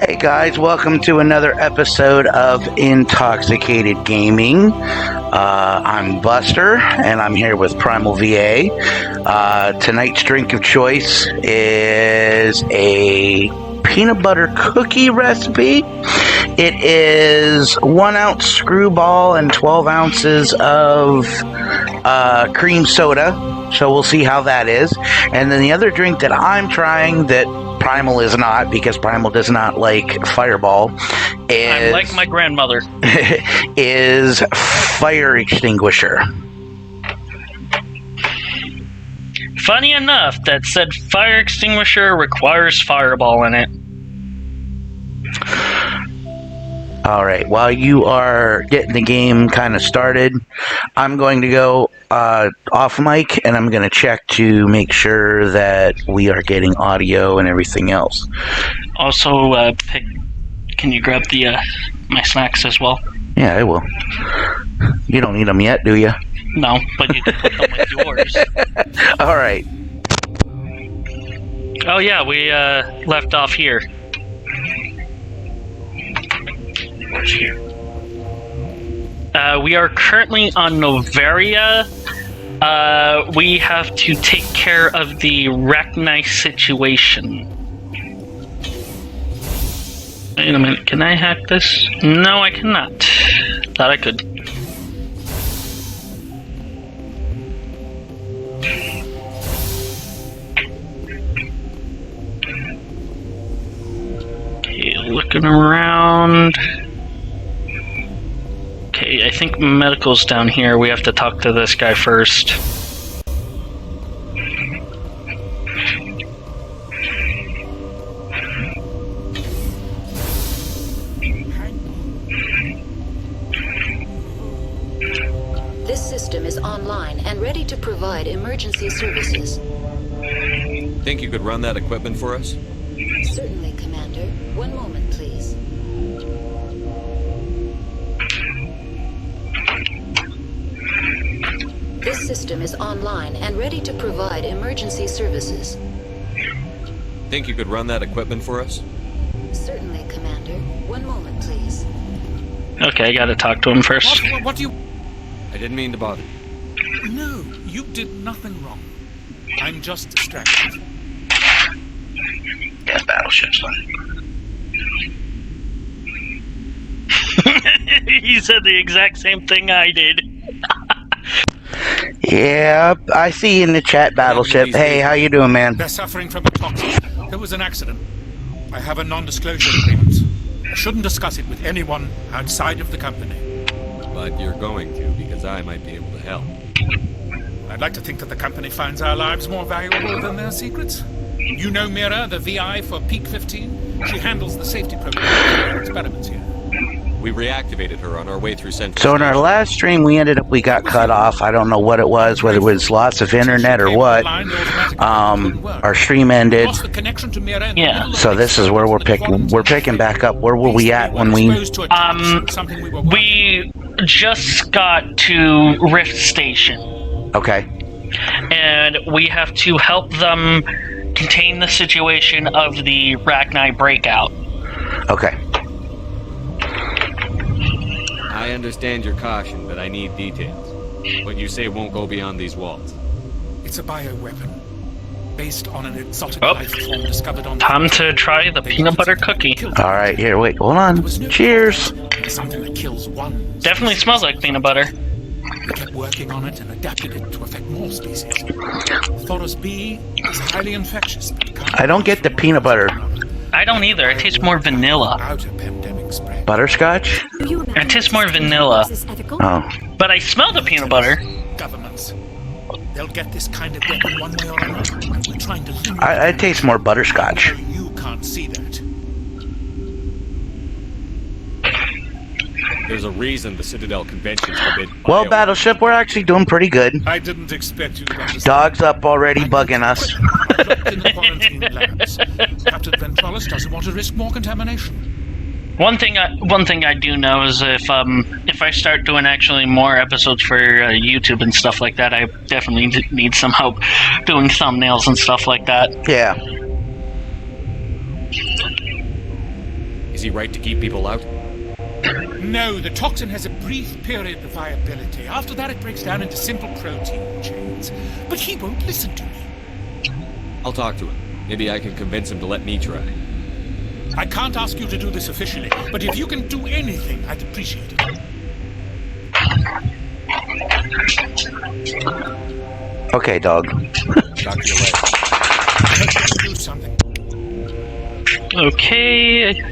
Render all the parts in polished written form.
Hey guys, welcome to another episode of Intoxicated Gaming. I'm Buster, and I'm here with Primal VA. Tonight's drink of choice is a peanut butter cookie recipe. It is 1 ounce screwball and 12 ounces of cream soda. So we'll see how that is. And then the other drink that I'm trying that Primal is not, because Primal does not like Fireball, is... I'm like my grandmother. is Fire Extinguisher. Funny enough, that said Fire Extinguisher requires Fireball in it. Alright, while you are getting the game kind of started, I'm going to go off mic, and I'm going to check to make sure that we are getting audio and everything else. Also, can you grab the my snacks as well? Yeah, I will. You don't need them yet, do you? No, but you can put them with yours. Alright. Oh yeah, we left off here. Where's here? We are currently on Novaria. We have to take care of the Rachni situation. Wait a minute, can I hack this? No, I cannot. Thought I could. Okay, looking around. Okay, I think medical's down here. We have to talk to this guy first. This system is online and ready to provide emergency services. Think you could run that equipment for us? Certainly, Commander. One moment, please. This system is online and ready to provide emergency services. Think you could run that equipment for us? Certainly, Commander. One moment, please. Okay, I gotta talk to him first. What do you... I didn't mean to bother. No, you did nothing wrong. I'm just distracted. Yes, battleships. He said the exact same thing I did. Yeah, I see you in the chat, Battleship. Hey, how you doing, man? They're suffering from a toxin. There was an accident. I have a non-disclosure agreement. I shouldn't discuss it with anyone outside of the company. But you're going to, because I might be able to help. I'd like to think that the company finds our lives more valuable than their secrets. You know Mira, the VI for Peak 15? She handles the safety program for our experiments here. We reactivated her on our way through Central So in our Station. last stream, we got cut off. I don't know what it was, whether it was lots of internet or what. Our stream ended. Lost the connection to Mira in the Yeah. middle of So this is where we're picking back up. Where were we at when we? We just got to Rift Station. Okay. And we have to help them contain the situation of the Rachni breakout. Okay. I understand your caution, but I need details. What you say won't go beyond these walls. It's a bioweapon based on an exotic Oh. life form discovered on. Time to try the peanut butter cookie. All right, here, wait, hold on. Cheers. It's something that kills one. Definitely smells like peanut butter. We kept working on it and adapted it to affect more species. Thoros B is highly infectious. But can't I don't get the peanut butter. I don't either. It tastes more vanilla. Out a pandemic spread. Butterscotch? It tastes more vanilla. Oh. But I smell the peanut butter. Governments. They'll get this kind of weapon one way or another. And we're trying to limit I taste more butterscotch. You can't see that. There's a reason the Citadel Convention forbid. Well, Battleship, we're actually doing pretty good. I didn't expect you to understand. Dog's up already bugging us. Locked in the quarantine labs. Captain Ventralis doesn't want to risk more contamination. One thing I do know is if I start doing actually more episodes for YouTube and stuff like that, I definitely need some help doing thumbnails and stuff like that. Yeah. Is he right to keep people out? No, the toxin has a brief period of viability. After that, it breaks down into simple protein chains. But he won't listen to me. I'll talk to him. Maybe I can convince him to let me try. I can't ask you to do this officially, but if you can do anything, I'd appreciate it. Okay, dog. Talk to you later. I hope you can do something. Okay.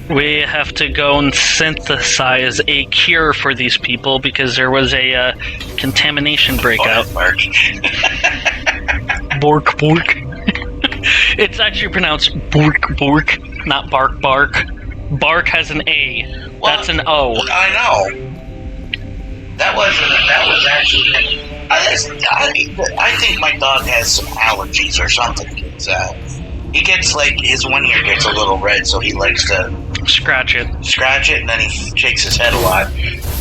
We have to go and synthesize a cure for these people because there was a contamination breakout. Bork, bork. It's actually pronounced bork, bork, not bark, bark. Bark has an A. That's an O. I know. That was actually. I think my dog has some allergies or something. He gets like his one ear gets a little red, so he likes to Scratch it. and then he shakes his head a lot.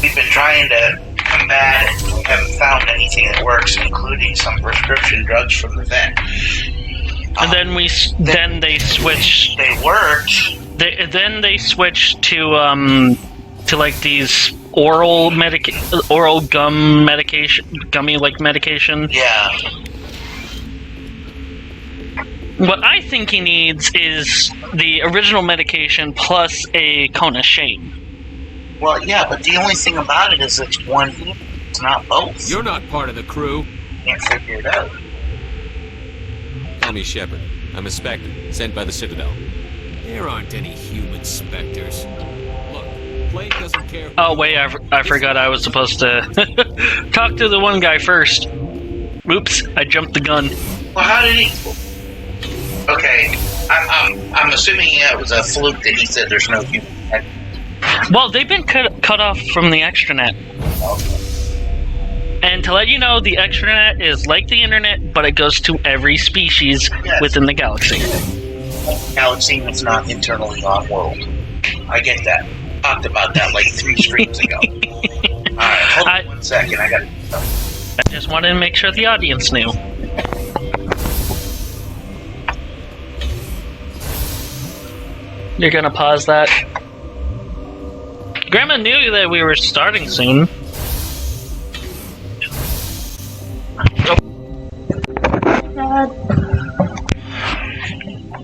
We've been trying to combat it. We haven't found anything that works, including some prescription drugs from the vet. And then they switched. They worked. Then they switched to like these oral gum medication, gummy like medication. Yeah. What I think he needs is the original medication plus a cone of shame. Well, yeah, but the only thing about it is it's one. It's not both. You're not part of the crew. Can't figure it out. Call me Shepard. I'm a Spectre, sent by the Citadel. There aren't any human Spectres. Look, Blake doesn't care. Oh wait, I forgot I was supposed to talk to the one guy first. Oops, I jumped the gun. Well, how did he? Okay, I'm assuming it was a fluke that he said there's no human. Well, they've been cut off from the extranet. And to let you know, the extranet is like the internet, but it goes to every species within the galaxy. Galaxy was not internally on world. I get that. Talked about that like 3 streams ago. Alright, hold on 1 second. I gotta do something. I just wanted to make sure the audience knew. You're gonna pause that? Grandma knew that we were starting soon.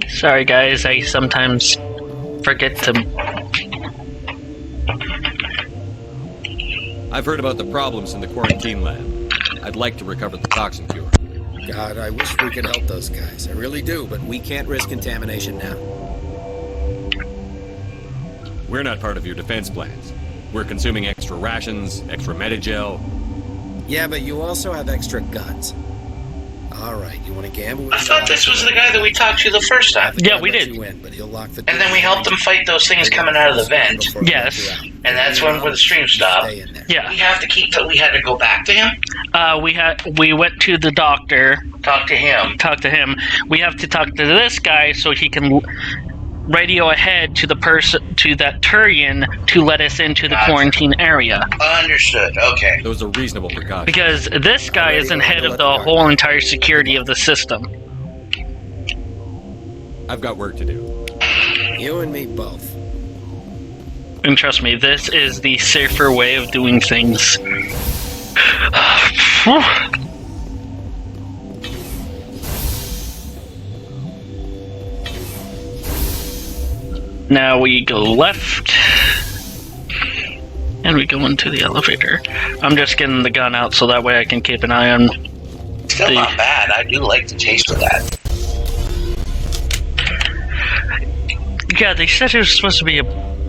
Sorry guys, I sometimes forget to... I've heard about the problems in the quarantine lab. I'd like to recover the toxin cure. God, I wish we could help those guys. I really do, but we can't risk contamination now. We're not part of your defense plans. We're consuming extra rations, extra Medigel. Yeah, but you also have extra guns. All right, you want to gamble with I thought this was the guy that we talked to the first time. Yeah, we did. You in, but he'll lock the And then we helped him fight those things coming out of the vent. Yes. And that's when the stream stopped. Stay in there. Yeah. We have to we had to go back to him? We went to the doctor, Talk to him. talk to him. We have to talk to this guy so he can radio ahead to the to that Turian to let us into the Gotcha. quarantine area. Understood. Okay. Those are reasonable precautions. Because this guy isn't head of the whole entire security of the system. I've got work to do. You and me both. And trust me, this is the safer way of doing things. Now we go left. And we go into the elevator. I'm just getting the gun out so that way I can keep an eye on... Still not bad. I do like the taste of that. Yeah, they said it was supposed to be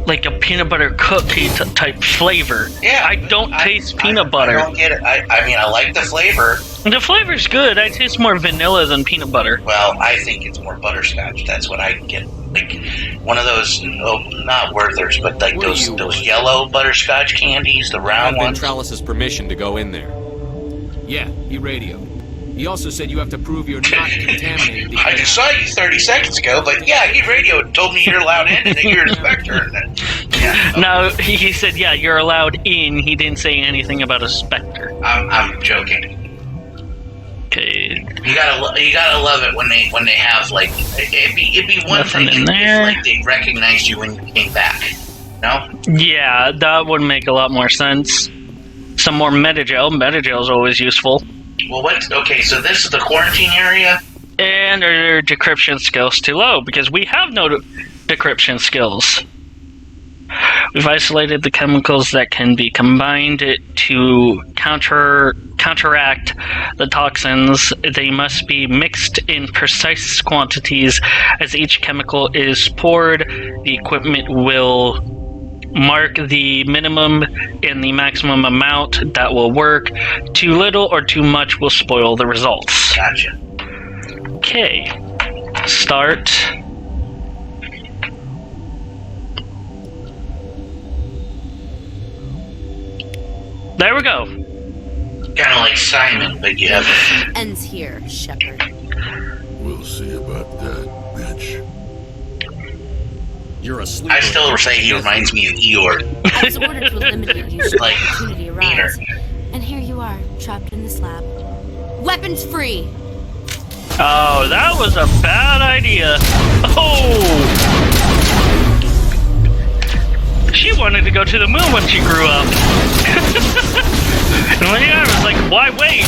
like a peanut butter cookie type flavor. Yeah. I don't taste peanut butter. I don't get it. I mean, I like the flavor. The flavor's good. I taste more vanilla than peanut butter. Well, I think it's more butterscotch. That's what I get. Like one of those, not Werther's, but like those yellow butterscotch candies, the round I've been ones. Trellis's permission to go in there. Yeah, he radioed. He also said you have to prove you're not contaminated. to I get just out. saw you 30 seconds ago, but yeah, he radioed and told me you're allowed in and that you're an inspector. Yeah, No, he said, yeah, you're allowed in. He didn't say anything about a specter. I'm joking. Okay. You gotta love it when they have like it'd be one Nothing thing in if there. like they recognized you when you came back. No? Yeah, that would make a lot more sense. Some more metagel. Metagel is always useful. Well, okay? So this is the quarantine area. And our decryption skills too low because we have no decryption skills. We've isolated the chemicals that can be combined to counteract the toxins. They must be mixed in precise quantities. As each chemical is poured, the equipment will mark the minimum and the maximum amount that will work. Too little or too much will spoil the results. Gotcha. Okay. Start. There we go. Kind of like Simon, but you have. Ends here, Shepard. We'll see about that, bitch. You're a sleeper. I still say he reminds me of Eeyore. I was ordered to eliminate you should the Like, opportunity arise. And here you are, trapped in this lab. Weapons free! Oh, that was a bad idea. Oh! She wanted to go to the moon when she grew up. And when I was like, why wait?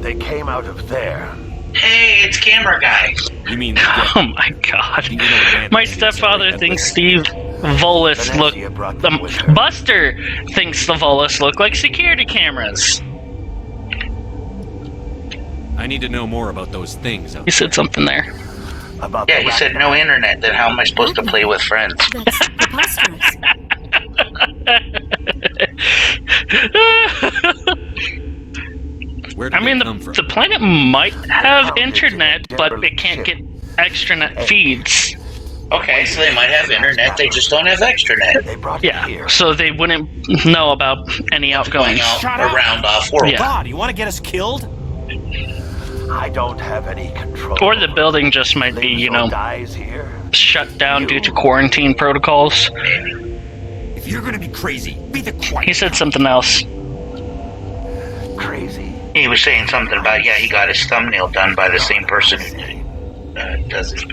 They came out of there. Hey, it's camera guy. You mean Oh my god. My stepfather thinks Steve Volus look... Venezia brought them with her. Buster thinks the Volus look like security cameras. I need to know more about those things out You said something there. About Yeah, the he rat- said no internet. Then how am I supposed to play with friends? That's preposterous. Where did I mean, they come from? the planet might have internet, but it can't get extranet feeds. Okay, so they might have internet. They just don't have extranet. They brought Yeah, it here. so they wouldn't know about any outgoing. Going out Shut up. around off world. Yeah. God, you want to get us killed? I don't have any control. Or the building just might be, Lives you or know, dies here. shut down due to quarantine protocols. If you're gonna be crazy, be the quiet. He said something else. Crazy. He was saying something about, yeah, he got his thumbnail done by the same person who does it.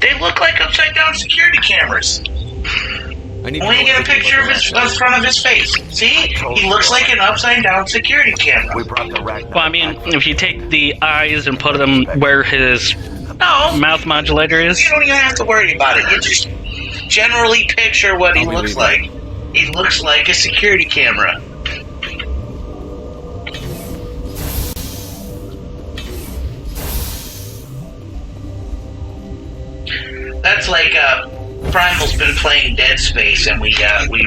They look like upside down security cameras. I need to When you know get a everything picture of about his that. in front of his face, see? He looks like an upside down security camera. We brought the rat. Well, I mean, if you take the eyes and put them where his No, mouth modulator is, you don't even have to worry about it. You just generally picture what he I'll be looks leaving. like. He looks like a security camera. That's like Primal's been playing Dead Space, and we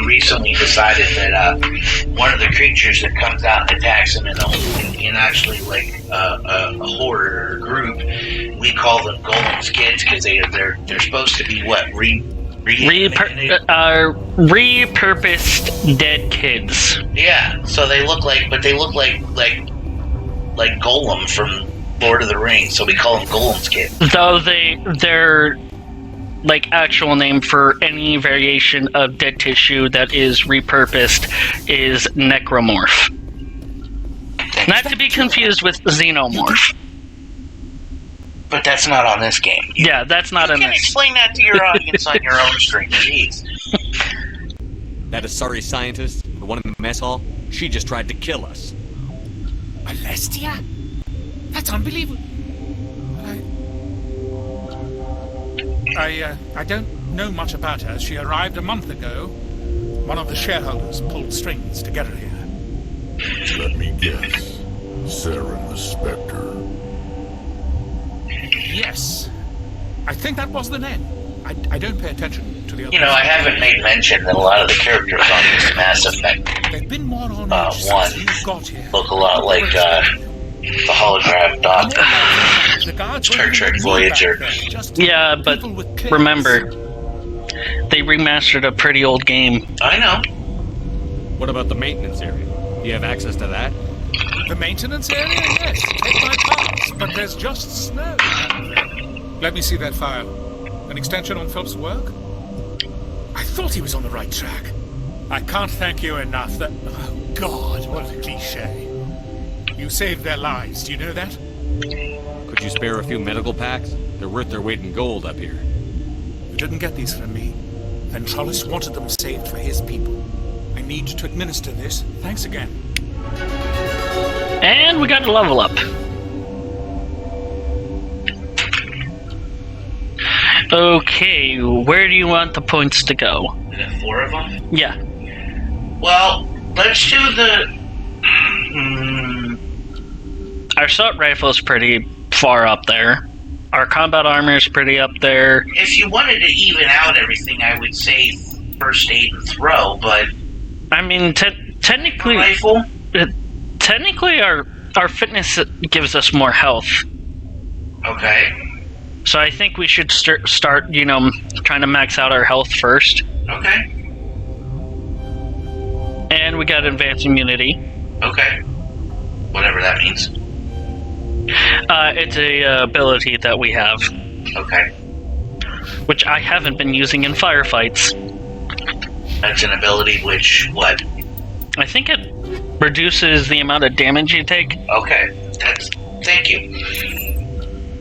recently decided that one of the creatures that comes out and attacks him in actually like a horde or a group, we call them Golem's kids because they're supposed to be what repurposed dead kids. Yeah, so they look like Golem from Lord of the Rings, so we call them Golem's kids. Though their like actual name for any variation of dead tissue that is repurposed is necromorph. Not to be confused with xenomorph. But that's not on this game. Yeah, that's not in this. You can explain that to your audience on your own stream. Jeez. That Asari scientist, the one in the mess hall, she just tried to kill us. Alestia? That's unbelievable. I don't know much about her. She arrived a month ago. One of the shareholders pulled strings to get her here. Let me guess. Saren the Spectre. Yes. I think that was the name. I don't pay attention to the other... You know, I haven't made mention that a lot of the characters on this Mass Effect They've been more on edge one since you got here. look a lot like the hologram doc. Star Trek Voyager. Yeah, but remember, they remastered a pretty old game. I know. What about the maintenance area? Do you have access to that? The maintenance area? Yes. Take my pass. But there's just snow down there. Let me see that file. An extension on Phelps' work? I thought he was on the right track. I can't thank you enough. That... Oh, God, what a cliché. You saved their lives, do you know that? Could you spare a few medical packs? They're worth their weight in gold up here. You didn't get these from me. Ventralis wanted them saved for his people. I need to administer this. Thanks again. And we got a level up. Okay, where do you want the points to go? We got 4 of them? Yeah. Well, let's do the... Our assault rifle is pretty far up there. Our combat armor is pretty up there. If you wanted to even out everything, I would say first aid and throw, but... I mean, technically... Rifle? Technically, our fitness gives us more health. Okay. So I think we should start, you know, trying to max out our health first. Okay. And we got advanced immunity. Okay. Whatever that means. It's a ability that we have. Okay. Which I haven't been using in firefights. That's an ability which, what? I think it reduces the amount of damage you take. Okay. Thank you.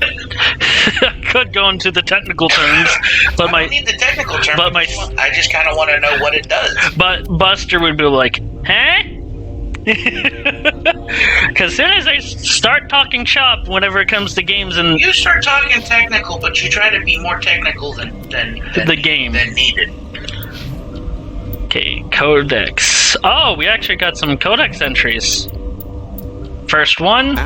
I could go into the technical terms, but I don't need the technical terms. But I just kind of want to know what it does. But Buster would be like, huh? Because as soon as I start talking shop whenever it comes to games and... You start talking technical, but you try to be more technical than the game. Than needed. Okay, codex. Oh, we actually got some codex entries. First one...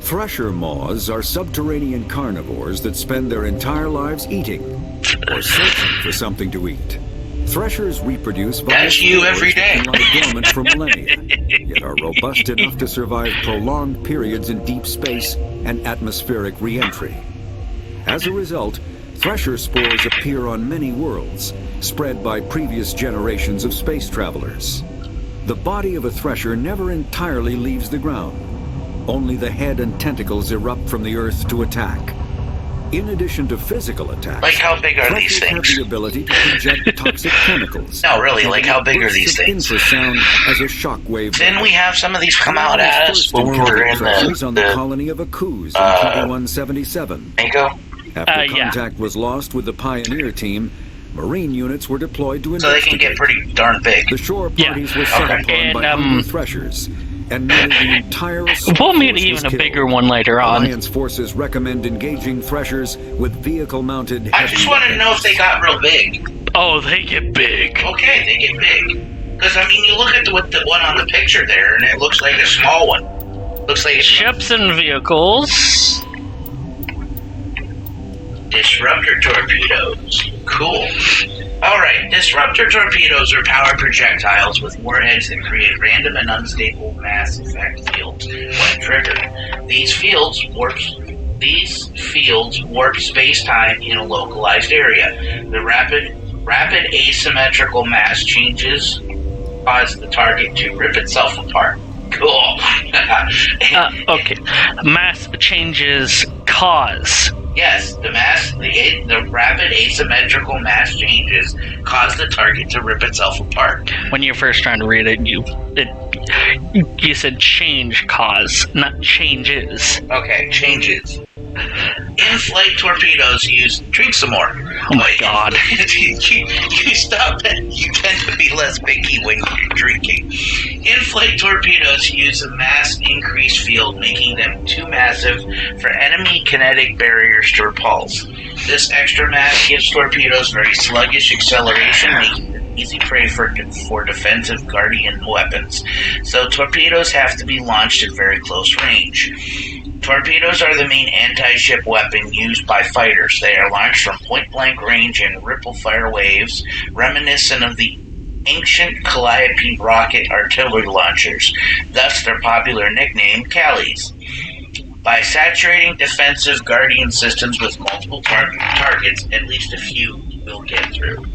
Thresher moths are subterranean carnivores that spend their entire lives eating or searching for something to eat. Threshers reproduce via every day. that lie dormant for millennia, yet are robust enough to survive prolonged periods in deep space and atmospheric re-entry. As a result, thresher spores appear on many worlds, spread by previous generations of space travelers. The body of a thresher never entirely leaves the ground. Only the head and tentacles erupt from the earth to attack. In addition to physical attacks, like how big are these things? Have the ability to project toxic chemicals. No, really, like how big are these things? Infrasound as a shockwave. Didn't we have some of these come out at us when we were in the colony of Akuz in 2177? Mako? After contact was lost with the Pioneer team, Marine units were deployed to investigate. So they can get pretty darn big. The shore parties were set upon by hungry threshers. And nearly the entire we'll meet even a bigger one later on. Alliance forces recommend engaging threshers with vehicle-mounted. I just want to know if they got real big. Oh, they get big. Okay, they get big. Because I mean, you look at the one on the picture there, and it looks like a small one. Looks like ships and vehicles. Disruptor torpedoes. Cool. Alright, disruptor torpedoes are powered projectiles with warheads that create random and unstable mass effect fields when triggered. These fields warp space-time in a localized area. The rapid asymmetrical mass changes cause the target to rip itself apart. Cool. Okay. Mass changes cause. Yes, the rapid asymmetrical mass changes cause the target to rip itself apart. When you're first trying to read it, you said change cause, not changes. Okay, changes. In-flight torpedoes drink some more. Oh my god. you stop it. You tend to be less picky when you're drinking. In-flight torpedoes use a mass increase field, making them too massive for enemy kinetic barriers to repulse. This extra mass gives torpedoes very sluggish acceleration, making them easy prey for defensive Guardian weapons. So torpedoes have to be launched at very close range. Torpedoes are the main anti-ship weapon used by fighters. They are launched from point-blank range in ripple-fire waves, reminiscent of the ancient Calliope rocket artillery launchers, thus their popular nickname, Callies. By saturating defensive Guardian systems with multiple targets, at least a few will get through.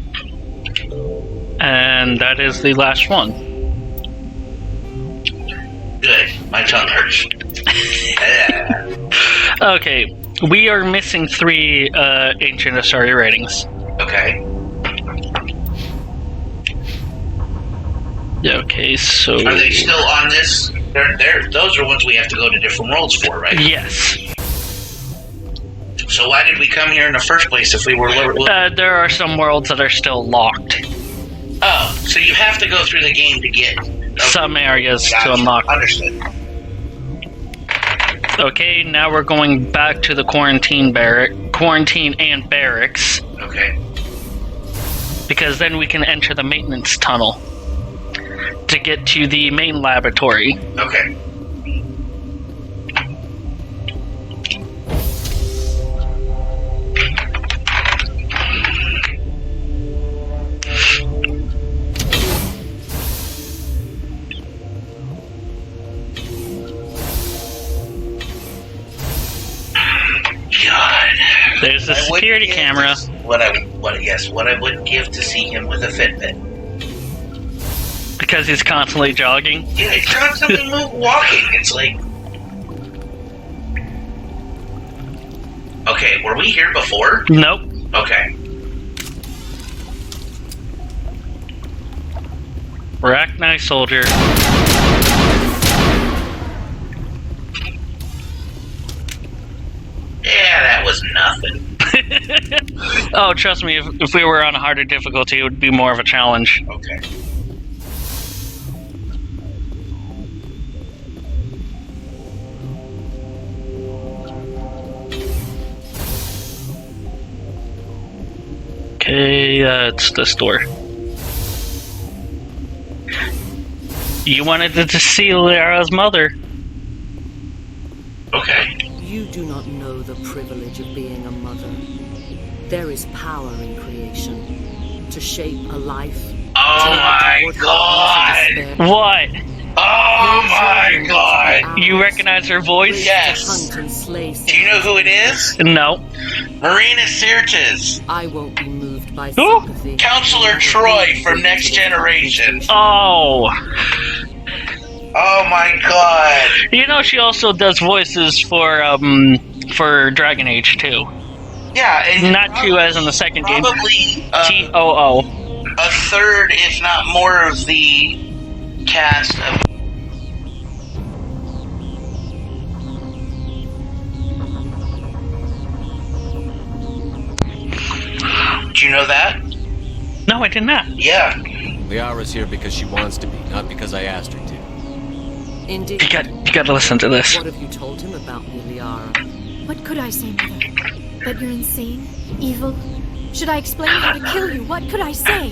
And that is the last one. Good. My tongue hurts. Okay, we are missing 3 Ancient Asari ratings. Okay. Okay, so... Are they still on this? Those are ones we have to go to different worlds for, right? Yes. So why did we come here in the first place if we were... there are some worlds that are still locked. Oh, so you have to go through the game to get... Some areas to unlock. Understood. Okay, now we're going back to the quarantine and barracks. Okay. Because then we can enter the maintenance tunnel to get to the main laboratory. Okay. There's the security camera. What I wouldn't give to see him with a Fitbit. Because he's constantly jogging? Yeah, he's constantly walking. It's like... Okay, were we here before? Nope. Okay. Arachnite soldier. Yeah, that was nothing. Oh, trust me, if we were on a harder difficulty, it would be more of a challenge. Okay. Okay, it's this door. You wanted to see Lara's mother. Okay. You do not know the privilege of being a mother. There is power in creation to shape a life. Oh my god! What? Oh my god! You recognize her voice? Yes. Do you know who it is? No. Marina Sirtis. I won't be moved by sympathy. Counselor Troy from Next Generation. Oh. Oh my god! You know she also does voices for Dragon Age 2. Yeah, and not 2 as in the second game. Probably TOO. A third, if not more, of the cast of... Do you know that? No, I did not. Yeah. Liara's here because she wants to be, not because I asked her to. Indeed. You got to listen to this. What have you told him about me, Liara? What could I say, Mother? That you're insane? Evil? Should I explain how to kill you? What could I say?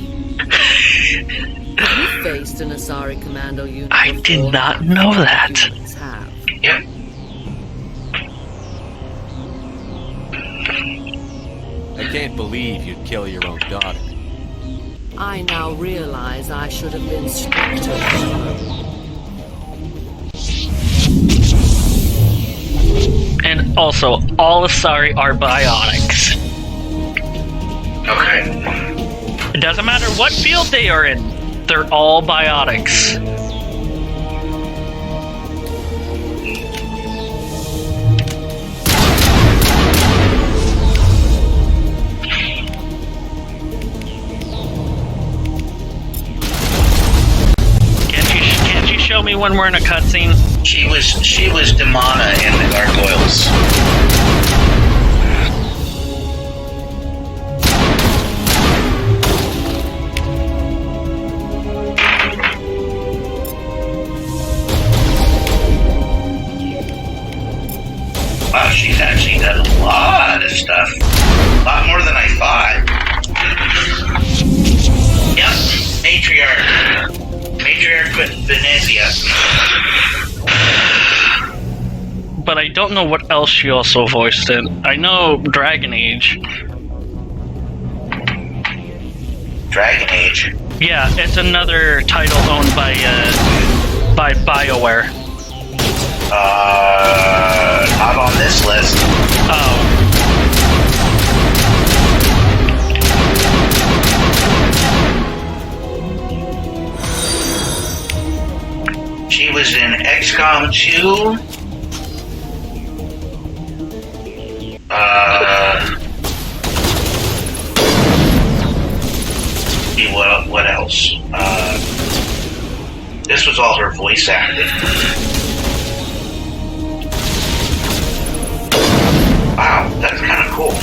Have you faced an Asari commando unit I before? did not know that. Have. Yep. I can't believe you'd kill your own daughter. I now realize I should have been stricter. And also, all Asari are biotics. Okay. It doesn't matter what field they are in, they're all biotics. Can't you show me when we're in a cutscene? She was Demana in the Gargoyles. Wow, she's actually done a lot of stuff. A lot more than I thought. Yep, Matriarch Venezia. But I don't know what else she also voiced in. I know Dragon Age. Dragon Age? Yeah, it's another title owned by BioWare. Not on this list. Oh. She was in XCOM 2. What else? This was all her voice acting. Wow, that's kind of cool.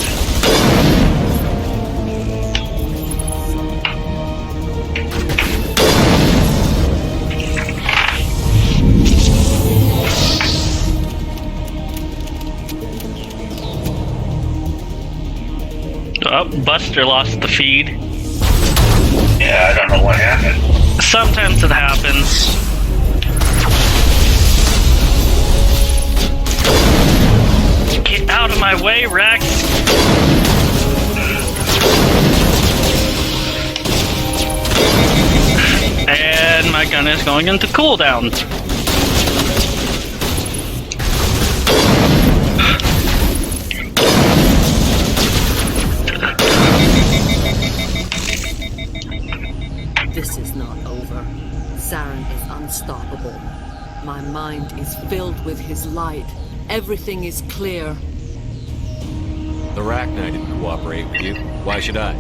Oh, Buster lost the feed. Yeah, I don't know what happened. Sometimes it happens. Get out of my way, Rex! And my gun is going into cooldown. This is not over. Saren is unstoppable. My mind is filled with his light. Everything is clear. The Rachni didn't cooperate with you. Why should I?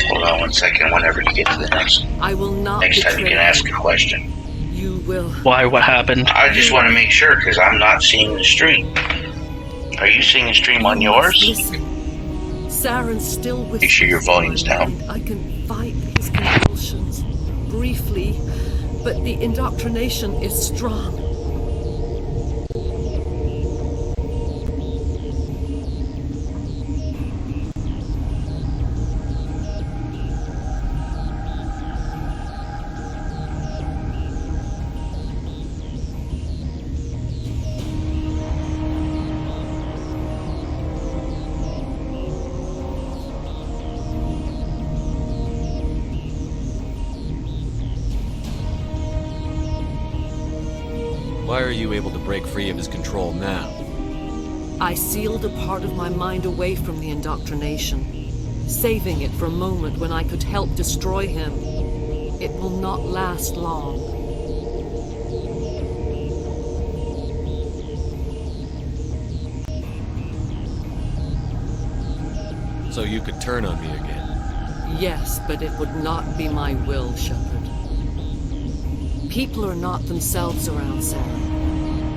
Hold on 1 second. Whenever you get to the next time you can ask a question. You will. Why? What happened? I just want to make sure because I'm not seeing the stream. Are you seeing the stream on yours? Listen. Saren's still with Make sure your volume's down. I can fight his compulsions briefly, but the indoctrination is strong. Why are you able to break free of his control now? I sealed a part of my mind away from the indoctrination, saving it for a moment when I could help destroy him. It will not last long. So you could turn on me again? Yes, but it would not be my will, Shepard. People are not themselves around Saren.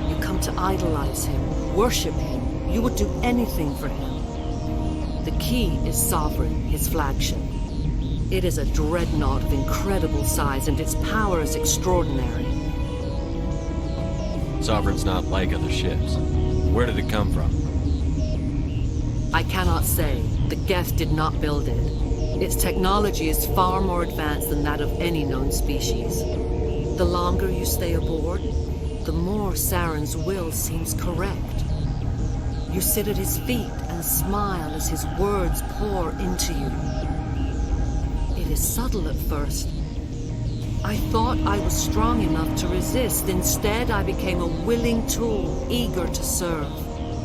You come to idolize him, worship him. You would do anything for him. The key is Sovereign, his flagship. It is a dreadnought of incredible size, and its power is extraordinary. Sovereign's not like other ships. Where did it come from? I cannot say. The Geth did not build it. Its technology is far more advanced than that of any known species. The longer you stay aboard, the more Saren's will seems correct. You sit at his feet and smile as his words pour into you. is subtle at first. I thought I was strong enough to resist. Instead, I became a willing tool, eager to serve.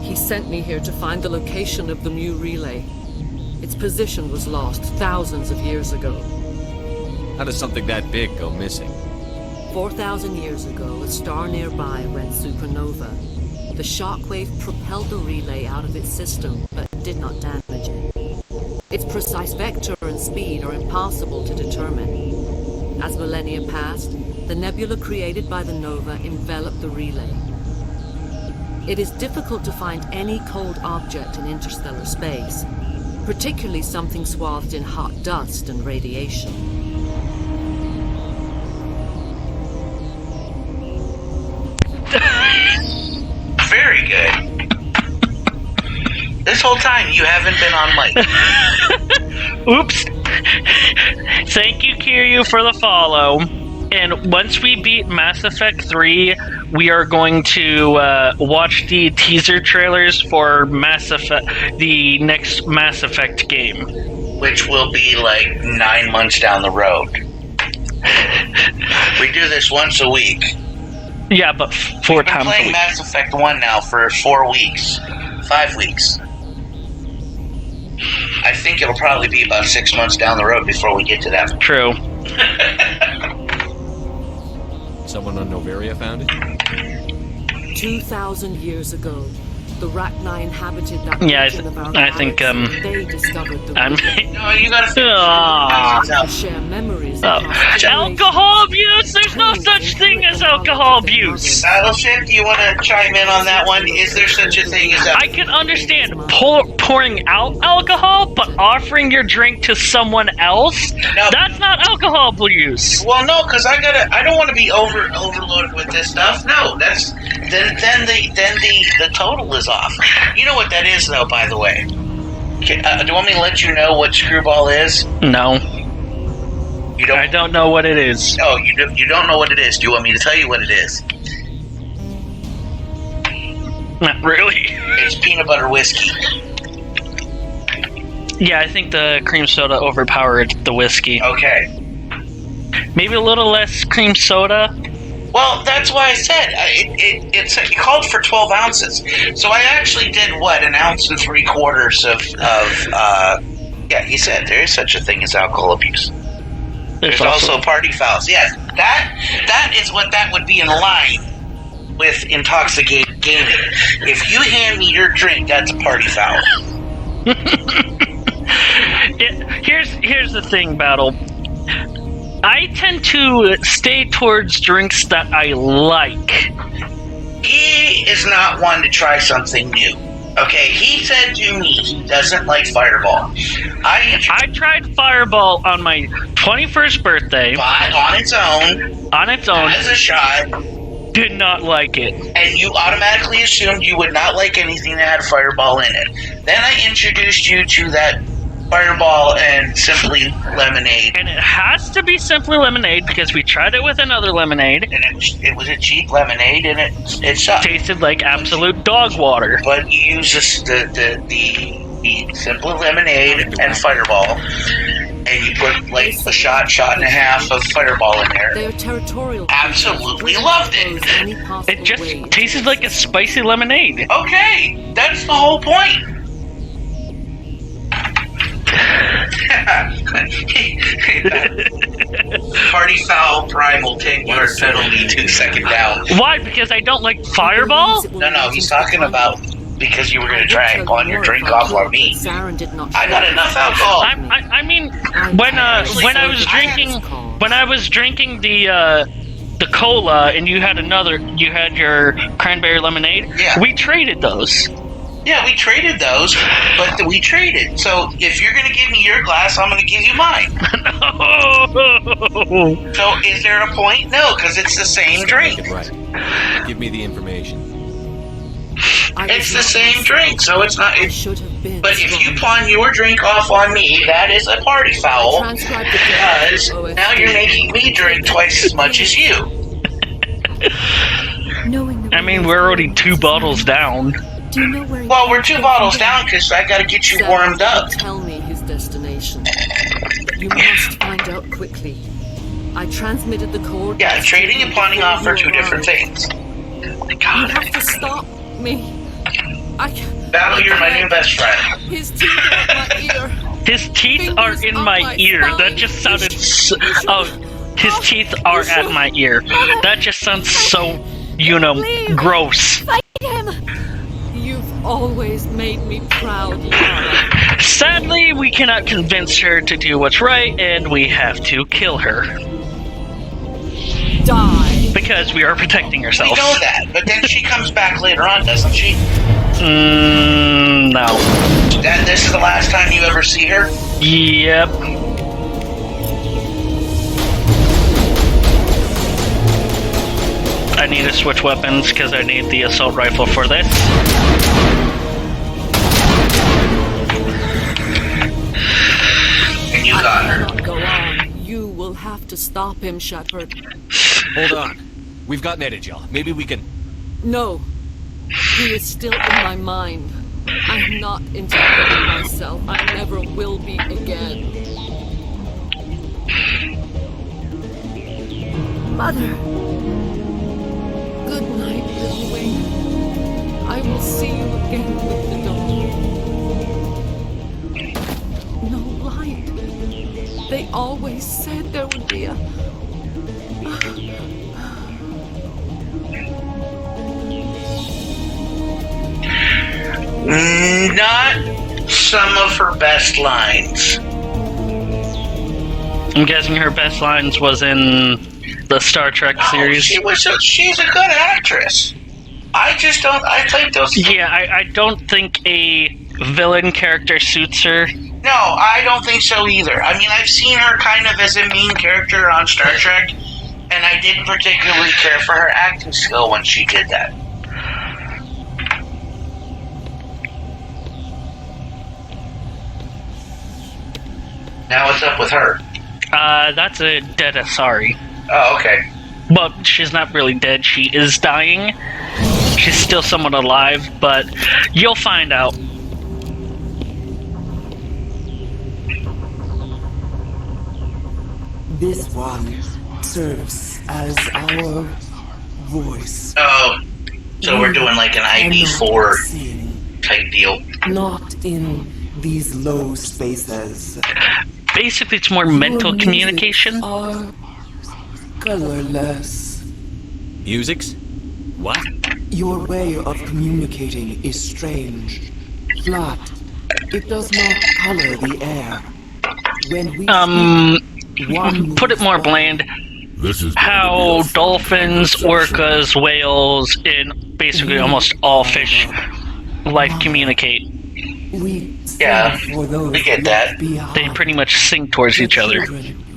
He sent me here to find the location of the Mu relay. Its position was lost thousands of years ago. How does something that big go missing? 4,000 years ago, a star nearby went supernova. The shockwave propelled the relay out of its system, but did not damage it. Its precise vector and speed are impossible to determine. As millennia passed, the nebula created by the nova enveloped the relay. It is difficult to find any cold object in interstellar space, particularly something swathed in hot dust and radiation. Very good. This whole time you haven't been on mic. Oops. Thank you, Kiryu, for the follow. And once we beat Mass Effect 3, we are going to watch the teaser trailers for Mass Effect, the next Mass Effect game. Which will be like 9 months down the road. We do this once a week. Yeah, but 4 times a week. Playing Mass Effect 1 now for 4 weeks. 5 weeks. I think it'll probably be about 6 months down the road before we get to that. True. Someone on Noveria found it? 2,000 years ago, the Rachni inhabited that Yeah, region of our I think, galaxy. They discovered the No, you gotta share memories. Alcohol abuse? There's no such thing as alcohol abuse. Battleship, do you want to chime in on that one? Is there such a thing as that? I can understand pouring out alcohol, but offering your drink to someone else? No. That's not alcohol abuse. Well, no, because I don't want to be overloaded with this stuff. No, that's then the total is off. You know what that is, though, by the way. Do you want me to let you know what screwball is? No. You don't? I don't know what it is. Oh, you don't know what it is. Do you want me to tell you what it is? Not really. It's peanut butter whiskey. Yeah, I think the cream soda overpowered the whiskey. Okay. Maybe a little less cream soda. Well, that's why I said it called for 12 ounces. So I actually did an ounce and 3/4 of yeah. You said there is such a thing as alcohol abuse. There's also party fouls. Yes, that is what that would be in line with intoxicated gaming. If you hand me your drink, that's a party foul. Here's the thing, Battle. I tend to stay towards drinks that I like. He is not one to try something new. Okay, he said to me he doesn't like Fireball. I tried Fireball on my 21st birthday. But on its own. As a shot. Did not like it. And you automatically assumed you would not like anything that had Fireball in it. Then I introduced you to that Fireball and Simply Lemonade. And it has to be Simply Lemonade because we tried it with another lemonade. And it was a cheap lemonade and it sucked. Tasted like absolute dog water. But you use the Simply Lemonade and Fireball, and you put like a shot and a half of Fireball in there. They are territorial. Absolutely loved it. It just tasted like a spicy lemonade. Okay, that's the whole point. Party foul primal 10-yard penalty 2 second down. Why? Because I don't like Fireball? No, he's talking about because you were going to try and pawn your drink off on me. I got enough alcohol. I mean, when I was drinking the cola and you had your cranberry lemonade. Yeah. We traded those. Yeah, we traded those, but we traded. So if you're going to give me your glass, I'm going to give you mine. No. So is there a point? No, because it's the same drink. Right. Give me the information. It's the same drink, so it's not. But if you pawn your drink off on me, that is a party foul. Because now you're making me drink twice as much as you. I mean, we're already 2 bottles down. Do you know where? Well, we're 2 bottles down because I got to get you warmed up. Tell me his destination. You must find figured out quickly. I transmitted the code. Yeah, trading and pawning off are two different things. You have to stop me. Battle, you're my new best friend. His teeth are in my ear. His teeth are in my ear. That just sounded so... Oh, his teeth are at my ear. That just sounds so, gross. Fight him! You've always made me proud, Lara. Sadly, we cannot convince her to do what's right, and we have to kill her. Die. Because we are protecting ourselves. We know that, but then she comes back later on, doesn't she? No. This is the last time you ever see her? Yep. I need to switch weapons because I need the assault rifle for this. And you got her. Go on. You will have to stop him, Shepard. Hold on. We've got Netagel. Maybe we can... No. He is still in my mind. I'm not integrating myself. I never will be again. Mother. Good night, little wing. I will see you again with the dawn. No light. They always said there would be a... Not some of her best lines. I'm guessing her best lines was in the Star Trek series. She's a good actress. I think those... Yeah, I don't think a villain character suits her. No, I don't think so either. I mean, I've seen her kind of as a mean character on Star Trek, and I didn't particularly care for her acting skill when she did that. Now what's up with her? That's a dead Asari. Oh, okay. But she's not really dead. She is dying. She's still somewhat alive, but you'll find out. This one serves as our voice. Oh, so we're doing like an ID4 type deal. Not in these low spaces. Basically, it's more mental communication. Are colorless. Musics? What? Your way of communicating is strange. Flat. It does not color the air. When we put it more bland. This is how dolphins, orcas, whales, and basically almost all fish life communicate. Yeah, we get that. They pretty much sink towards each other.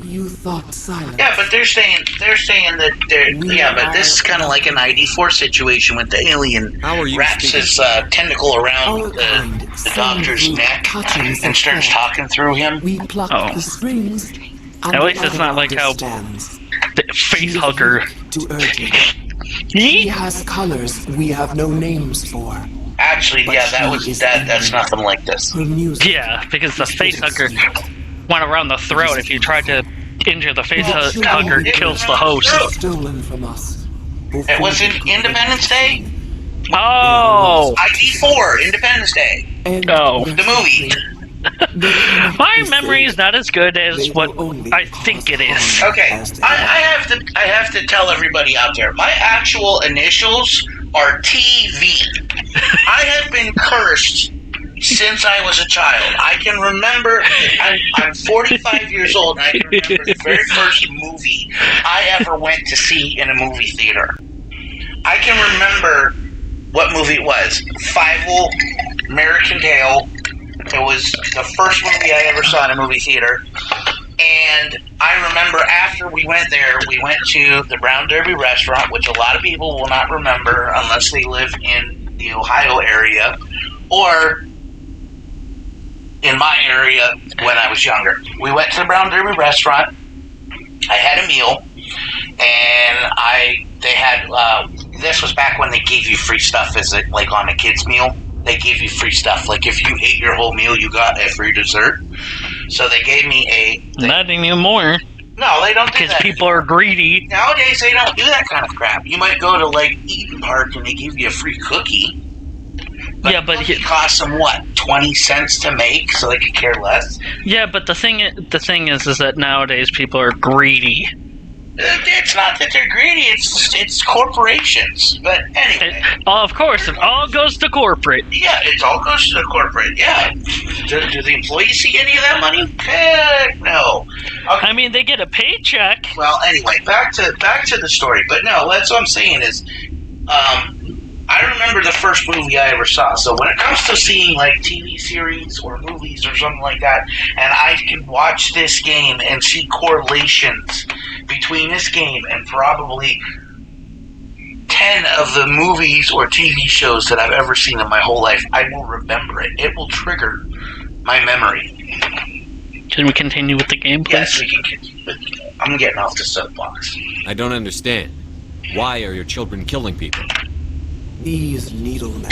You thought silence. Yeah, but they're saying that but this is kind of like an ID4 situation with the alien wraps his tentacle around the doctor's neck and starts talking through him. We pluck the springs. At least it's not like how the face hugger. He has colors we have no names for. Actually, yeah, that's nothing like this. Yeah, because the face hugger went around the throat. If you tried to injure the face hugger, it kills the host. Stolen from us. It was in Independence Day? Oh! ID4, Independence Day. Oh. The movie. My memory is not as good as what I think it is. Okay, I have to tell everybody out there, my actual initials are TV. I have been cursed since I was a child. I can remember, I'm 45 years old, and I can remember the very first movie I ever went to see in a movie theater. I can remember what movie it was. Fievel, American Tail. It was the first movie I ever saw in a movie theater. And I remember after we went there, we went to the Brown Derby restaurant, which a lot of people will not remember unless they live in the Ohio area or in my area when I was younger. We went to the Brown Derby restaurant. I had a meal, and they had this was back when they gave you free stuff as like on a kid's meal. They gave you free stuff. Like if you ate your whole meal, you got a free dessert. So they gave me a... Not anymore. No, they don't do Because that. people are greedy. Nowadays, they don't do that kind of crap. You might go to, like, Eden Park and they give you a free cookie. But yeah, but it costs them, what, 20 cents to make, so they could care less? Yeah, but the thing is that nowadays people are greedy. It's not that they're greedy, it's corporations. But anyway. Of course, it all goes to corporate. Yeah, it all goes to the corporate, yeah. Do the employees see any of that money? Heck no. Okay. I mean, they get a paycheck. Well, anyway, back to the story. But no, that's what I'm saying is, I remember the first movie I ever saw. So when it comes to seeing like TV series or movies or something like that, and I can watch this game and see correlations between this game and probably 10 of the movies or TV shows that I've ever seen in my whole life, I will remember it. It will trigger my memory. Can we continue with the game, please? Yes, we can continue. But I'm getting off the soapbox. I don't understand. Why are your children killing people? These needlemen,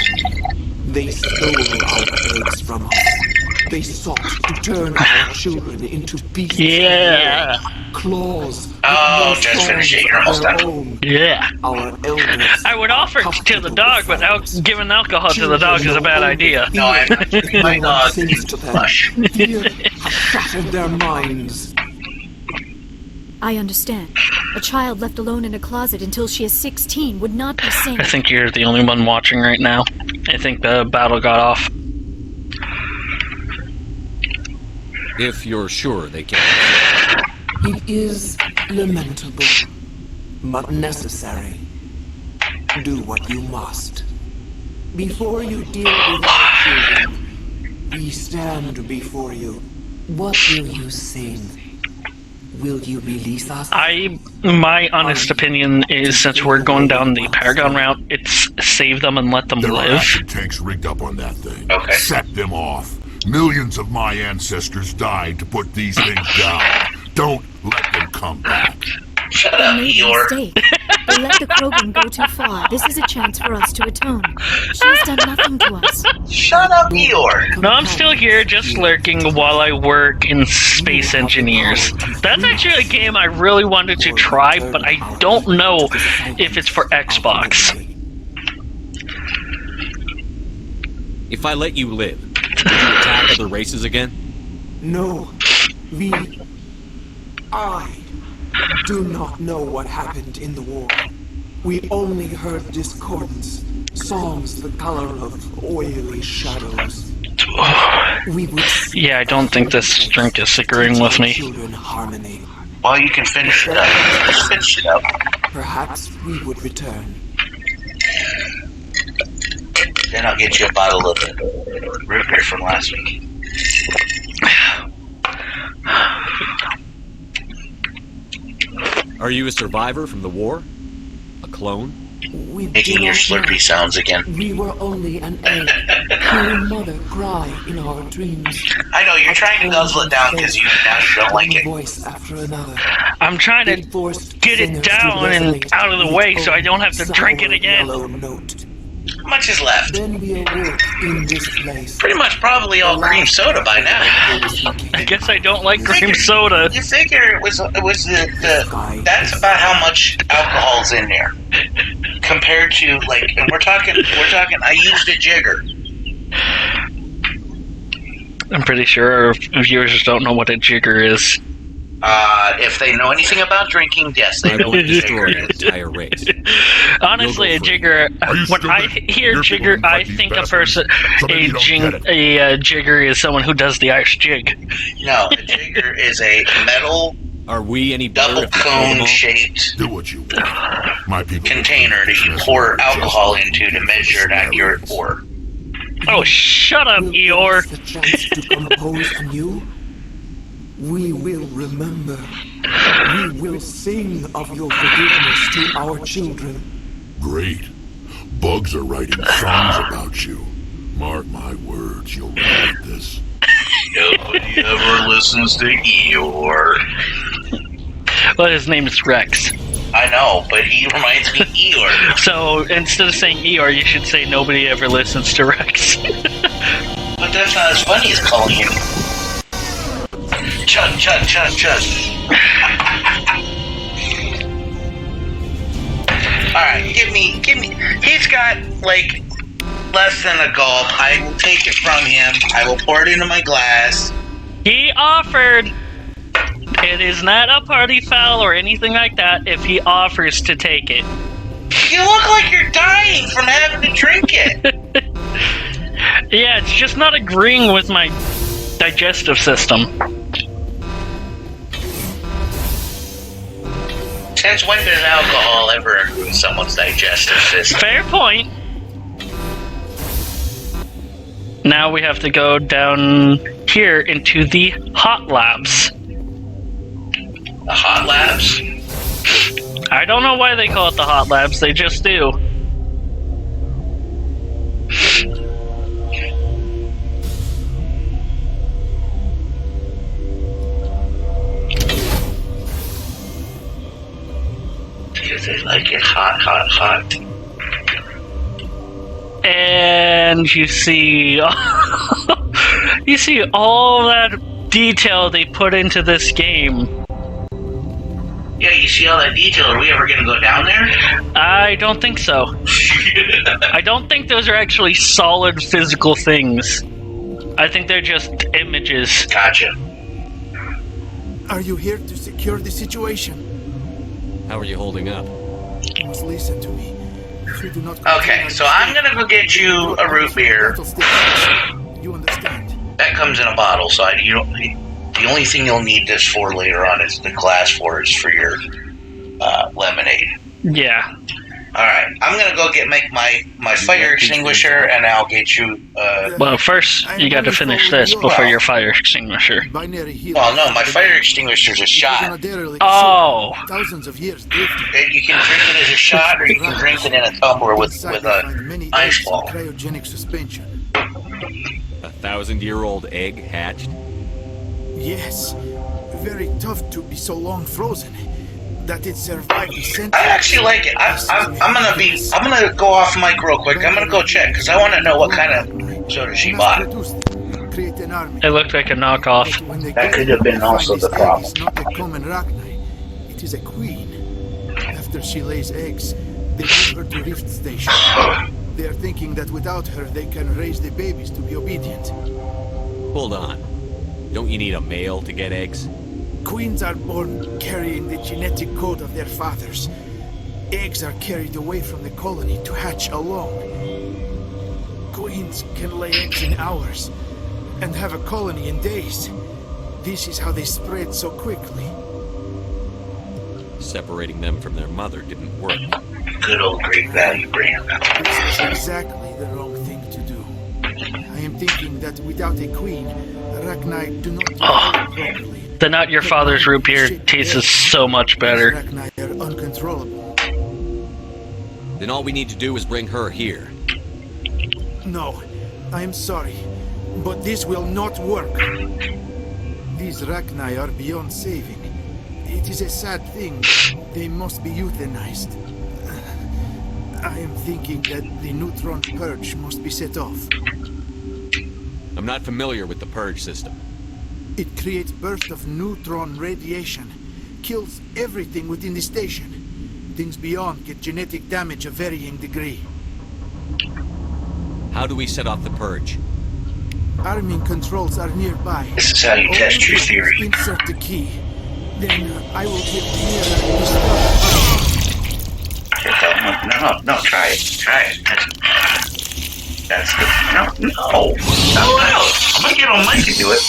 they stole our eggs from us. They sought to turn our children into beasts. Yeah. Claws. Oh, just finish it. You're almost done. Yeah. Our elders. I would offer it to the dog, but giving alcohol to the dog is a bad idea. No, I'm not giving my dog flush. Fear has shattered their minds. I understand. A child left alone in a closet until she is 16 would not be safe. I think you're the only one watching right now. I think the battle got off. If you're sure they can't. It is lamentable, but necessary. Do what you must. Before you deal with our children, we stand before you. What will you sing? Will you release us? My honest opinion is, since we're going down the Paragon route, it's save them and let them There live. are acid tanks rigged up on that thing. Okay. Set them off. Millions of my ancestors died to put these things down. Don't let them come back. Shut They up, made a Eeyore. mistake. They let the Krogan go too far. This is a chance for us to atone. She has done nothing to us. Shut up, Eeyore. No, I'm still here, just lurking while I work in Space Engineers. That's actually a game I really wanted to try, but I don't know if it's for Xbox. If I let you live, would you attack other races again? No. I do not know what happened in the war. We only heard discordance, songs the color of oily shadows. Yeah, I don't think this drink is agreeing with me. Children harmony. Well, you can finish it up. Just finish it up. Perhaps we would return. Then I'll get you a bottle of the root beer from last week. Are you a survivor from the war? A clone? Making your slurpy sounds again. We were only an egg, hearing mother cry in our dreams. I know, you're trying to guzzle it down because you don't like it. Voice after another. I'm trying to get it down and out of the way so I don't have to drink it again. How much is left? Then we awoke in this place. Pretty much probably all cream soda by now. I guess I don't like cream soda. You figure it was the that's about how much alcohol's in there. Compared to, like, and we're talking I used a jigger. I'm pretty sure our viewers don't know what a jigger is. If they know anything about drinking, yes, they know what a jigger is. Entire race. Honestly, a jigger. When I hear jigger, I think a jigger is someone who does the Irish jig. No, a jigger is a metal. Are we any double cone shaped Do what you want. My people container that you pour alcohol into to measure an accurate pour. Oh, shut up, Eeyore. The chance to compose anew. We will remember. We will sing of your forgiveness to our children. Great. Bugs are writing songs about you. Mark my words, you'll regret this. Nobody ever listens to Eeyore. Well, his name is Rex. I know, but he reminds me of Eeyore. So instead of saying Eeyore, you should say nobody ever listens to Rex. But that's not as funny as calling him. Chug, chug, chug, chug. Alright, give me. He's got, like, less than a gulp. I will take it from him. I will pour it into my glass. He offered. It is not a party foul or anything like that if he offers to take it. You look like you're dying from having to drink it. Yeah, it's just not agreeing with my digestive system. Since when does alcohol ever improve someone's digestive system? Fair point. Now we have to go down here into the hot labs. The hot labs? I don't know why they call it the hot labs, they just do. Because they like it hot, hot, hot. And you see... you see all that detail they put into this game. Yeah, you see all that detail. Are we ever going to go down there? I don't think so. I don't think those are actually solid physical things. I think they're just images. Gotcha. Are you here to secure the situation? How are you holding up? You must listen to me. If you do not Okay, so I'm going to go get you a root beer. You understand? That comes in a bottle, so the only thing you'll need this for later on is the glass for your lemonade. Yeah. Alright, I'm gonna go make my fire extinguisher, and I'll get you... Well, first, you gotta finish this before your fire extinguisher. Well, no, my fire extinguisher's a shot. Oh! Thousands of years. You can drink it as a shot, or you can drink it in a tumbler with an ice ball. Cryogenic suspension. 1,000-year-old egg hatched? Yes. Very tough to be so long frozen. That it survived the century. I actually like it. I'm gonna go off mic real quick. I'm gonna go check because I want to know what kind of soda she bought. It looked like a knockoff. That could have been also the problem. It's not a common arachne. It is a queen. After she lays eggs, they give her to Rift Station. They are thinking that without her, they can raise the babies to be obedient. Hold on. Don't you need a male to get eggs? Queens are born carrying the genetic code of their fathers. Eggs are carried away from the colony to hatch alone. Queens can lay eggs in hours and have a colony in days. This is how they spread so quickly. Separating them from their mother didn't work. Good old Great Value brand. This is exactly the wrong thing to do. I am thinking that without a queen, arachni do not develop properly. The Not Your Father's root beer tastes so much better. Arachni are uncontrollable. Then all we need to do is bring her here. No, I am sorry, but this will not work. These arachni are beyond saving. It is a sad thing. They must be euthanized. I am thinking that the neutron purge must be set off. I'm not familiar with the purge system. It creates bursts of neutron radiation, kills everything within the station. Things beyond get genetic damage of varying degree. How do we set off the purge? Arming controls are nearby. This is how you test your theory. Insert the key. Then I will get nearer. No, try it. That's good. No. I'm gonna get on mic and do it.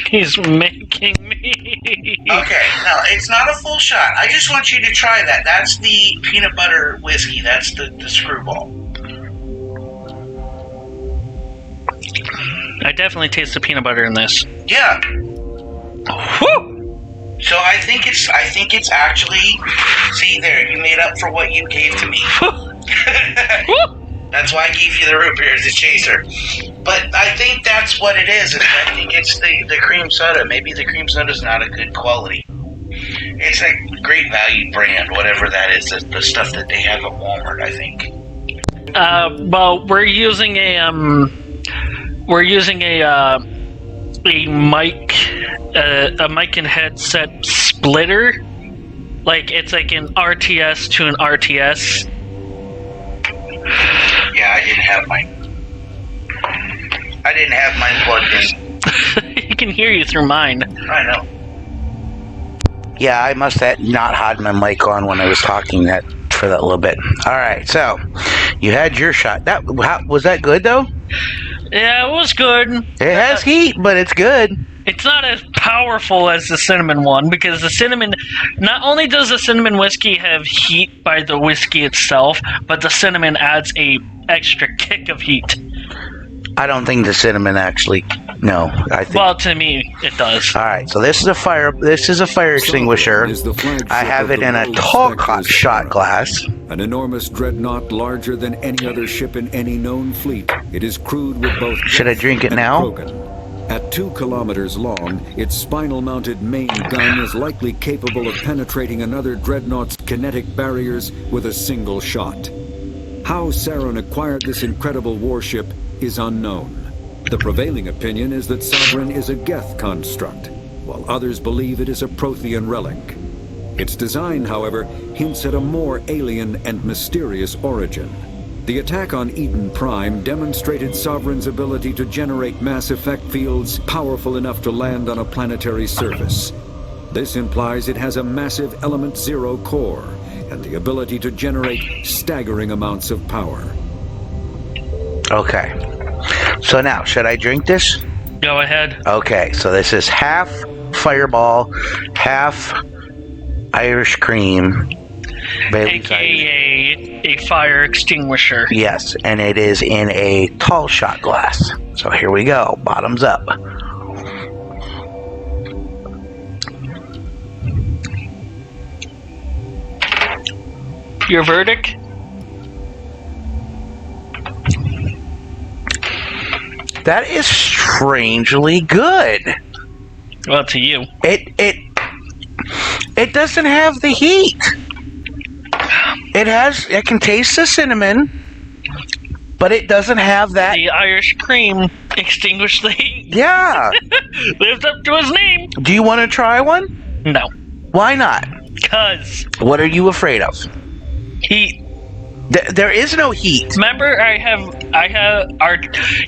He's making me. Okay, no, it's not a full shot. I just want you to try that. That's the peanut butter whiskey. That's the screwball. I definitely taste the peanut butter in this. Yeah. Whew. So I think it's actually, see there, you made up for what you gave to me. That's why I gave you the root beer as a chaser. But I think that's what it is. I think it's the cream soda. Maybe the cream soda's not a good quality. It's a Great Value brand, whatever that is, the stuff that they have at Walmart, I think. Well, we're using a we're using a mic and headset splitter. Like it's like an RTS to an RTS. Yeah, I didn't have mine plugged in. He can hear you through mine. I know. Yeah, I must have not had my mic on when I was talking for that little bit. All right, so you had your shot. Was that good though? Yeah, it was good. It has heat, but it's good. It's not as powerful as the cinnamon one, because the cinnamon, not only does the cinnamon whiskey have heat by the whiskey itself, but the cinnamon adds a extra kick of heat. I don't think the cinnamon actually. No, I think. Well, to me, it does. All right, so this is a fire extinguisher. I have it in a tall shot glass. An enormous dreadnought larger than any other ship in any known fleet. It is crewed with both. Should I drink it now? At 2 kilometers long, its spinal-mounted main gun is likely capable of penetrating another dreadnought's kinetic barriers with a single shot. How Saren acquired this incredible warship is unknown. The prevailing opinion is that Sovereign is a Geth construct, while others believe it is a Prothean relic. Its design, however, hints at a more alien and mysterious origin. The attack on Eden Prime demonstrated Sovereign's ability to generate mass effect fields powerful enough to land on a planetary surface. This implies it has a massive Element Zero core and the ability to generate staggering amounts of power. Okay. So now, should I drink this? Go ahead. Okay, so this is half Fireball, half Irish Cream. AKA a fire extinguisher. Yes, and it is in a tall shot glass. So here we go, bottoms up. Your verdict? That is strangely good. Well, to you. It doesn't have the heat. I can taste the cinnamon, but it doesn't have that. The Irish Cream extinguished the heat. Yeah. Lived up to his name. Do you want to try one? No. Why not? Because. What are you afraid of? Heat. There is no heat. Remember,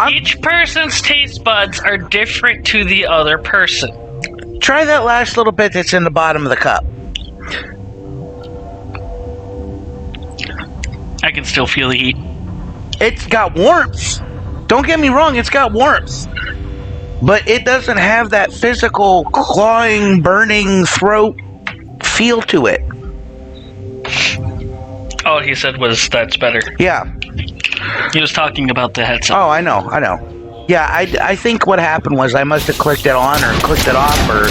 each person's taste buds are different to the other person. Try that last little bit that's in the bottom of the cup. I can still feel the heat. It's got warmth. Don't get me wrong, it's got warmth. But it doesn't have that physical clawing, burning throat feel to it. All he said was, that's better. Yeah. He was talking about the headset. Oh, I know. Yeah, I think what happened was I must have clicked it on or clicked it off or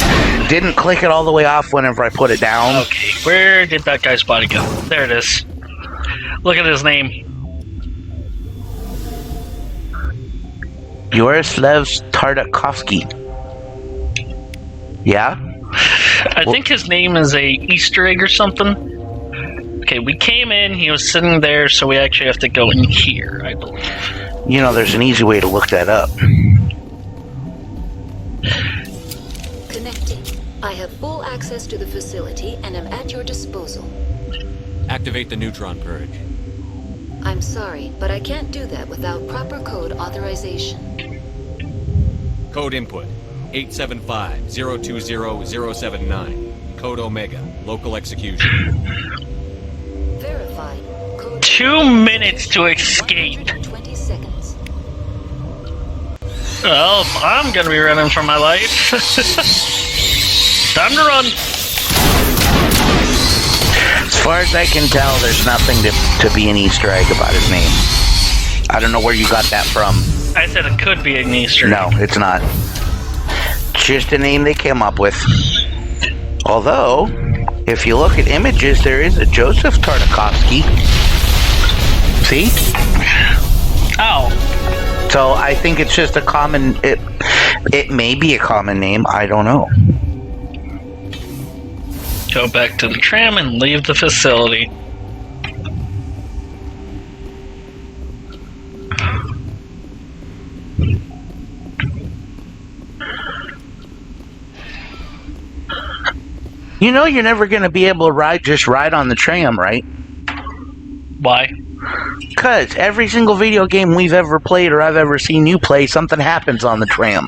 didn't click it all the way off whenever I put it down. Okay, where did that guy's body go? There it is. Look at his name. Yoroslav Tartakovsky. Yeah? I think his name is a Easter egg or something. Okay, we came in, he was sitting there, so we actually have to go in here, I believe. You know, there's an easy way to look that up. Connecting. I have full access to the facility and am at your disposal. Activate the neutron purge. I'm sorry, but I can't do that without proper code authorization. Code input 875-020-079. Code Omega. Local execution. Verified. Code 2 minutes to escape. 20 seconds. Well, I'm gonna be running for my life. Time to run. As far as I can tell, there's nothing to be an Easter egg about his name. I don't know where you got that from. I said it could be an Easter egg. No, it's not. It's just a name they came up with. Although, if you look at images, there is a Joseph Tartakovsky. See? Oh. So I think it's just a common... It may be a common name. I don't know. Go back to the tram and leave the facility. You know you're never going to be able to ride on the tram, right? Why? Because every single video game we've ever played or I've ever seen you play, something happens on the tram.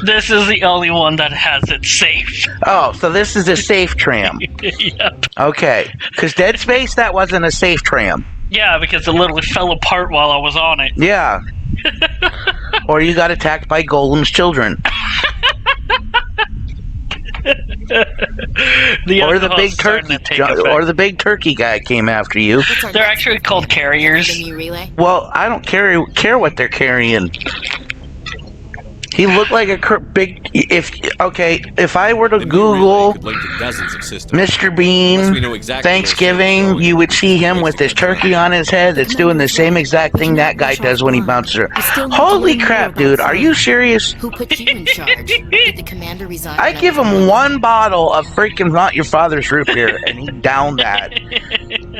This is the only one that has it safe. Oh, so this is a safe tram. Yep. Okay. Because Dead Space, that wasn't a safe tram. Yeah, because it literally fell apart while I was on it. Yeah. Or you got attacked by Golem's children. Or the big turkey guy came after you. They're actually called carriers. Well, I don't care what they're carrying. He looked like a big. If I were to Google Mr. Bean Thanksgiving, you would see him with his turkey on his head that's doing the same exact thing that guy does when he bounces her. Holy crap, dude! Are you serious? Who put you in charge? Did the commander resign? I give him one bottle of freaking Not Your Father's root beer, and he downed that.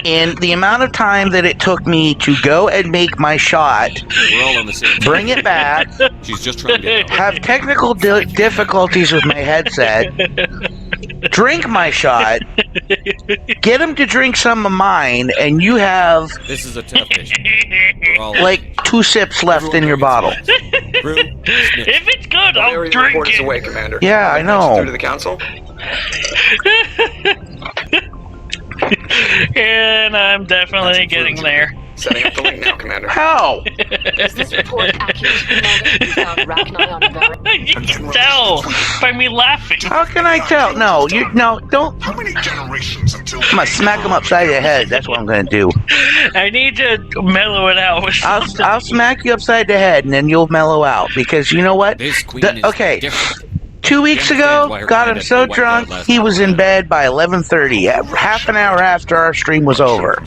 And the amount of time that it took me to go and make my shot, We're all on the same team. bring it back, She's just trying to get out. have technical difficulties with my headset, drink my shot, get him to drink some of mine, and you have This is a tough mission. We're all like 2 sips left in your bottle. If it's good, I'll drink it. Away, Commander. Yeah, I know. Through to the council. And I'm definitely getting there. Setting up the link now, Commander. How? Is this report accurate, Commander? We found Rachni on the barrel. You can tell by me laughing. How can I tell? No, don't. How many generations until I'm gonna smack him upside the head. That's what I'm gonna do. I need to mellow it out with I'll smack you upside the head, and then you'll mellow out. Because you know what? This queen is different. 2 weeks ago, got him so drunk, he was in bed by 11:30, half an hour after our stream was over.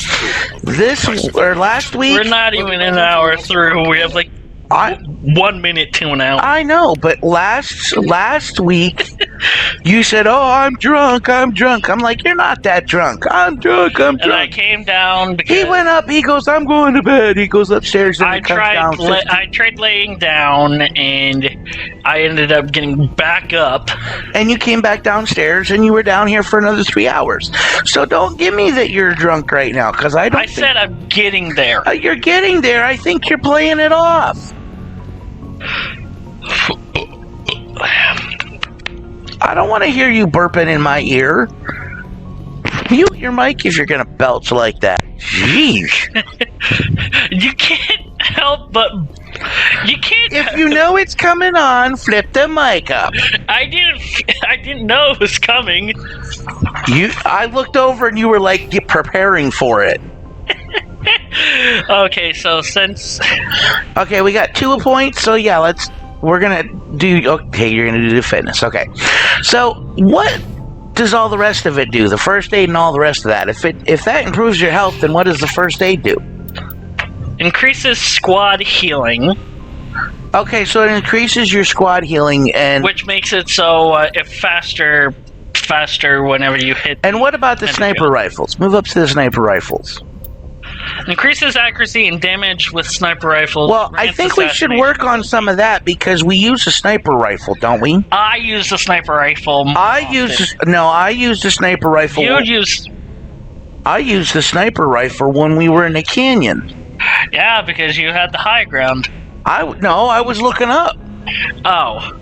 Last week... We're not even an hour through. We have like 1 minute to an hour. I know, but last week, you said, "Oh, I'm drunk. I'm like, you're not that drunk. I'm drunk. And I came down because... He went up, he goes, I'm going to bed. He goes upstairs and comes down. I tried laying down, and I ended up getting back up. And you came back downstairs, and you were down here for another 3 hours. So don't give me that you're drunk right now, because I said I'm getting there. You're getting there. I think you're playing it off. I don't want to hear you burping in my ear. Mute your mic if you're going to belch like that. Jeez. You can't help but... You can't... If you know it's coming on, flip the mic up. I didn't know it was coming. I looked over and you were like preparing for it. Okay, so since... Okay, we got 2 points, so yeah, we're gonna do... Okay, you're gonna do the fitness, okay. So, what does all the rest of it do? The first aid and all the rest of that? If that improves your health, then what does the first aid do? Increases squad healing. Okay, so it increases your squad healing, and... Which makes it so if faster whenever you hit... And what about the sniper rifles? Move up to the sniper rifles. Increases accuracy and damage with sniper rifles. Well, I think we should work on some of that because we use a sniper rifle, don't we? I use the sniper rifle. I use the sniper rifle. I used the sniper rifle when we were in the canyon. Yeah, because you had the high ground. I was looking up. Oh.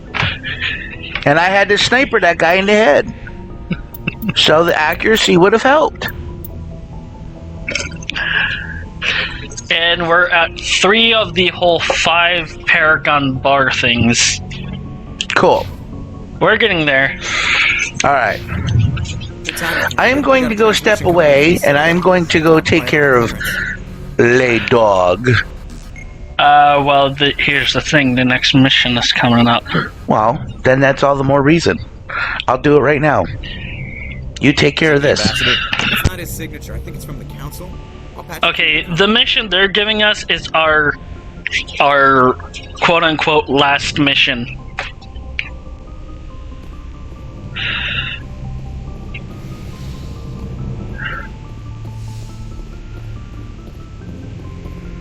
And I had to sniper that guy in the head. So the accuracy would have helped. And we're at 3 of the whole 5 Paragon bar things. Cool. We're getting there. Alright. I am going to go step away, and I am going to go take care of Lay Dog. Well, here's the thing. The next mission is coming up. Well, then that's all the more reason. I'll do it right now. You take care of this. It's not his signature. I think it's from the council. Okay, the mission they're giving us is our quote-unquote last mission.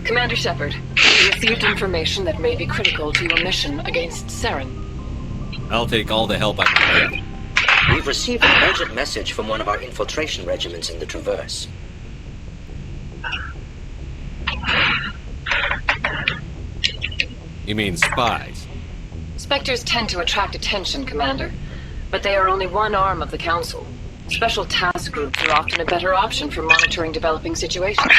Commander Shepard, we received information that may be critical to your mission against Saren. I'll take all the help I can get. We've received an urgent message from one of our infiltration regiments in the Traverse. You mean spies? Spectres tend to attract attention, Commander. But they are only one arm of the Council. Special task groups are often a better option for monitoring developing situations.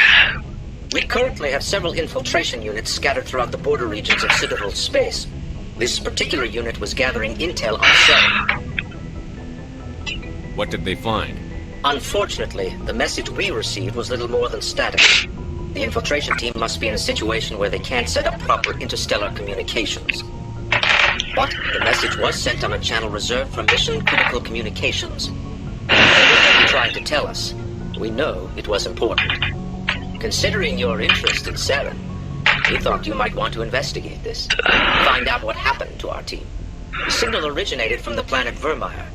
We currently have several infiltration units scattered throughout the border regions of Citadel space. This particular unit was gathering intel on Cell. What did they find? Unfortunately, the message we received was little more than static. The infiltration team must be in a situation where they can't set up proper interstellar communications. But the message was sent on a channel reserved for mission-critical communications. Everything you're trying to tell us, we know it was important. Considering your interest in Saren, we thought you might want to investigate this. Find out what happened to our team. The signal originated from the planet Vermeer.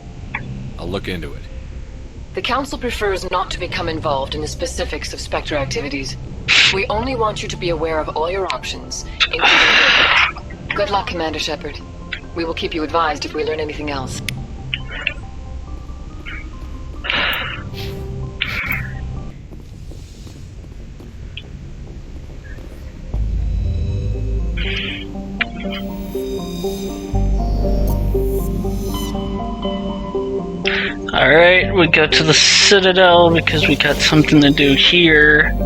I'll look into it. The Council prefers not to become involved in the specifics of Spectre activities. We only want you to be aware of all your options, including... Good luck, Commander Shepard. We will keep you advised if we learn anything else. Alright, we go to the Citadel because we got something to do here.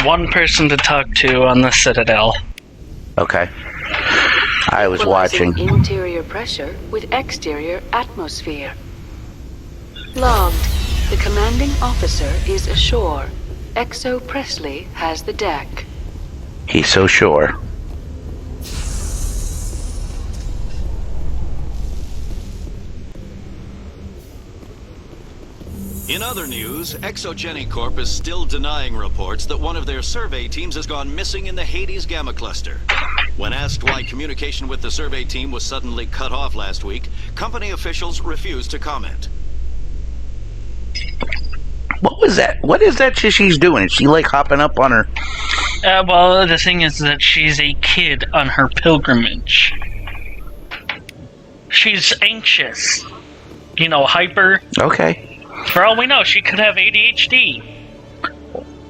One person to talk to on the Citadel. Okay. I was watching. Interior pressure with exterior atmosphere. Logged. The commanding officer is ashore. Exo Presley has the deck. He's so sure. In other news, Exogeny Corp is still denying reports that one of their survey teams has gone missing in the Hades Gamma Cluster. When asked why communication with the survey team was suddenly cut off last week, company officials refused to comment. What was that? What is that she's doing? Is she like hopping up on her? Well, the thing is that she's a kid on her pilgrimage. She's anxious. You know, hyper. Okay. For all we know, she could have ADHD.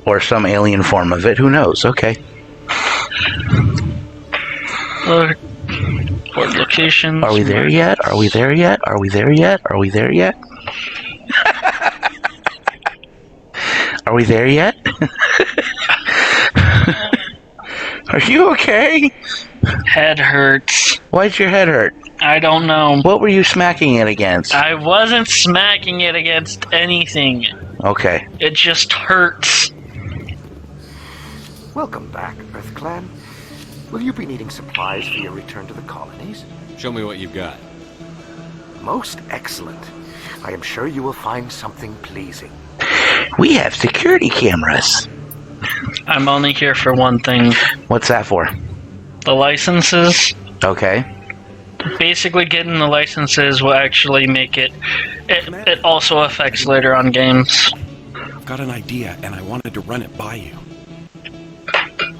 Or some alien form of it. Who knows? Okay. Board locations. Are we there yet? Are we there yet? Are we there yet? Are we there yet? Are we there yet? Are you okay? Head hurts. Why'd your head hurt? I don't know. What were you smacking it against? I wasn't smacking it against anything. Okay. It just hurts. Welcome back, Earth Clan. Will you be needing supplies for your return to the colonies? Show me what you've got. Most excellent. I am sure you will find something pleasing. We have security cameras. I'm only here for one thing. What's that for? The licenses. Okay. Basically, getting the licenses will actually make it... It also affects later on games. I've got an idea, and I wanted to run it by you.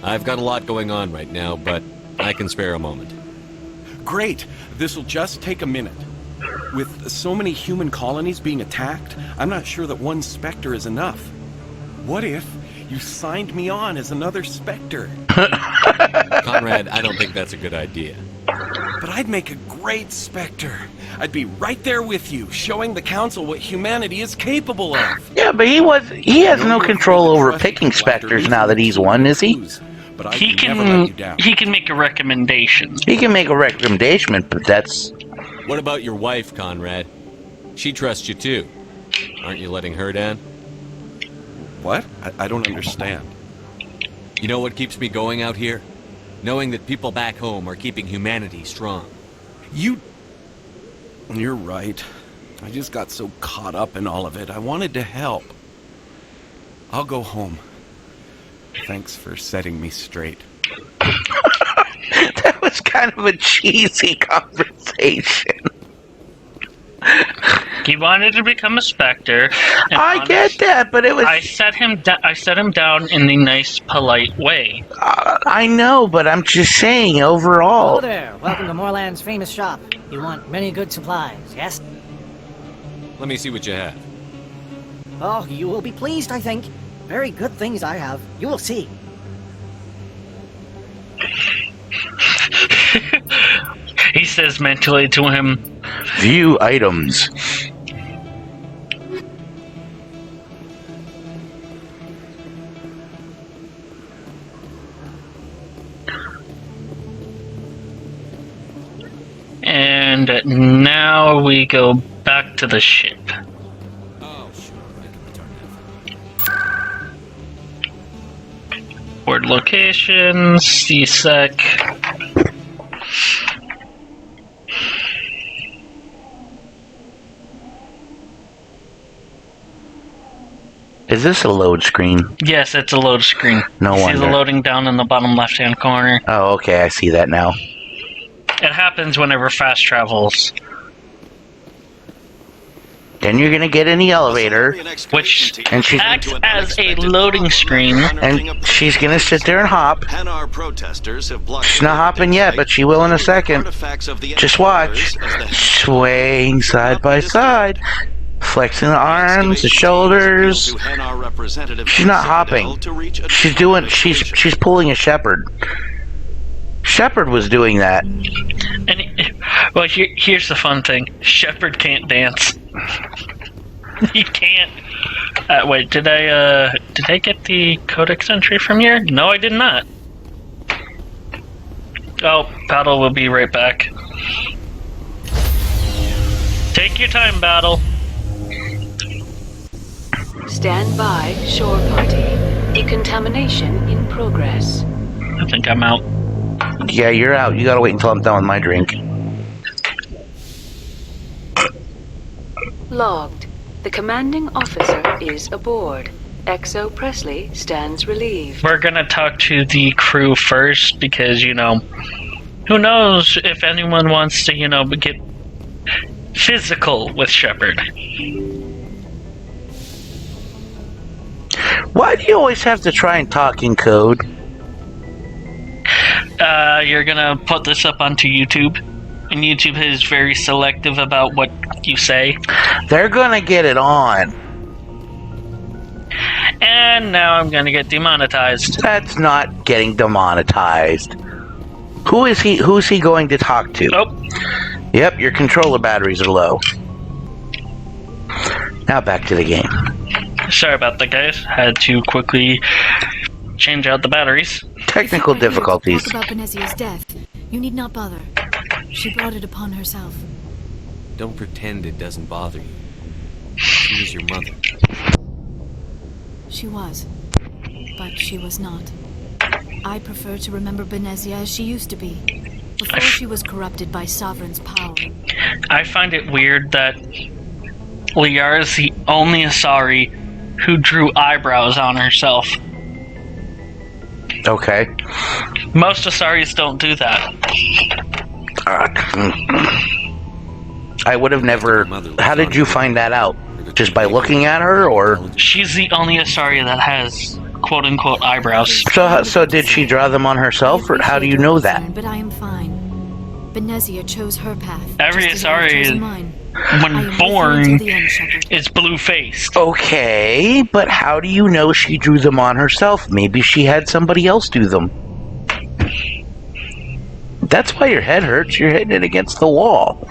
I've got a lot going on right now, but I can spare a moment. Great! This'll just take a minute. With so many human colonies being attacked, I'm not sure that one Spectre is enough. What if you signed me on as another Spectre? Conrad, I don't think that's a good idea. But I'd make a great Spectre. I'd be right there with you, showing the Council what humanity is capable of. Yeah, but he has no control over picking Spectres now that he's one, is he? But He can make a recommendation. He can make a recommendation, but that's... What about your wife, Conrad? She trusts you too. Aren't you letting her down? What? I don't understand. You know what keeps me going out here? Knowing that people back home are keeping humanity strong. You're right. I just got so caught up in all of it. I wanted to help. I'll go home. Thanks for setting me straight. That was kind of a cheesy conversation. He wanted to become a Spectre. I get that, but it was... I set him down in the nice, polite way. I know, but I'm just saying, overall... Hello there. Welcome to Moorland's famous shop. You want many good supplies, yes? Let me see what you have. Oh, you will be pleased, I think. Very good things I have. You will see. He says mentally to him, "View items." and now we go back to the ship. Board locations, CSEC. Is this a load screen? Yes, it's a load screen. No See wonder. the loading down in the bottom left-hand corner. Oh, okay, I see that now. It happens whenever fast travels. Then you're gonna get in the elevator, which and she's acts as a loading screen, and she's gonna sit there and hop. Hanar protesters have blocked. She's not hopping yet, but she will in a second. Just watch. Swaying side by side, flexing the arms, the shoulders. She's not hopping. She's doing. She's pulling a shepherd. Shepherd was doing that. And well, here's the fun thing: Shepard can't dance. He can't. Wait, did I get the codex entry from here? No, I did not. Oh, Battle will be right back. Take your time, Battle. Stand by, shore party. Decontamination in progress. I think I'm out. Yeah, you're out. You gotta wait until I'm done with my drink. Logged. The commanding officer is aboard. XO Presley stands relieved. We're gonna talk to the crew first because, you know, who knows if anyone wants to, you know, get physical with Shepard. Why do you always have to try and talk in code? You're gonna put this up onto YouTube, and YouTube is very selective about what you say. They're gonna get it on. And now I'm gonna get demonetized. That's not getting demonetized. Who is he? Who's he going to talk to? Oh. Yep, your controller batteries are low. Now back to the game. Sorry about that, guys. Had to quickly change out the batteries. Technical difficulties. Talk about Benezia's death. You need not bother. She brought it upon herself. Don't pretend it doesn't bother you. She was your mother. She was. But she was not. I prefer to remember Benezia as she used to be, before she was corrupted by Sovereign's power. I find it weird that Liara is the only Asari who drew eyebrows on herself. Okay. Most Asaris don't do that. I would have never... How did you find that out? Just by looking at her, or...? She's the only Asari that has quote-unquote eyebrows. So did she draw them on herself, or how do you know that? But I am fine. Benezia chose her path. Every just as I have chosen Asari, mine. when born, is blue-faced. Okay, but how do you know she drew them on herself? Maybe she had somebody else do them. That's why your head hurts. You're hitting it against the wall.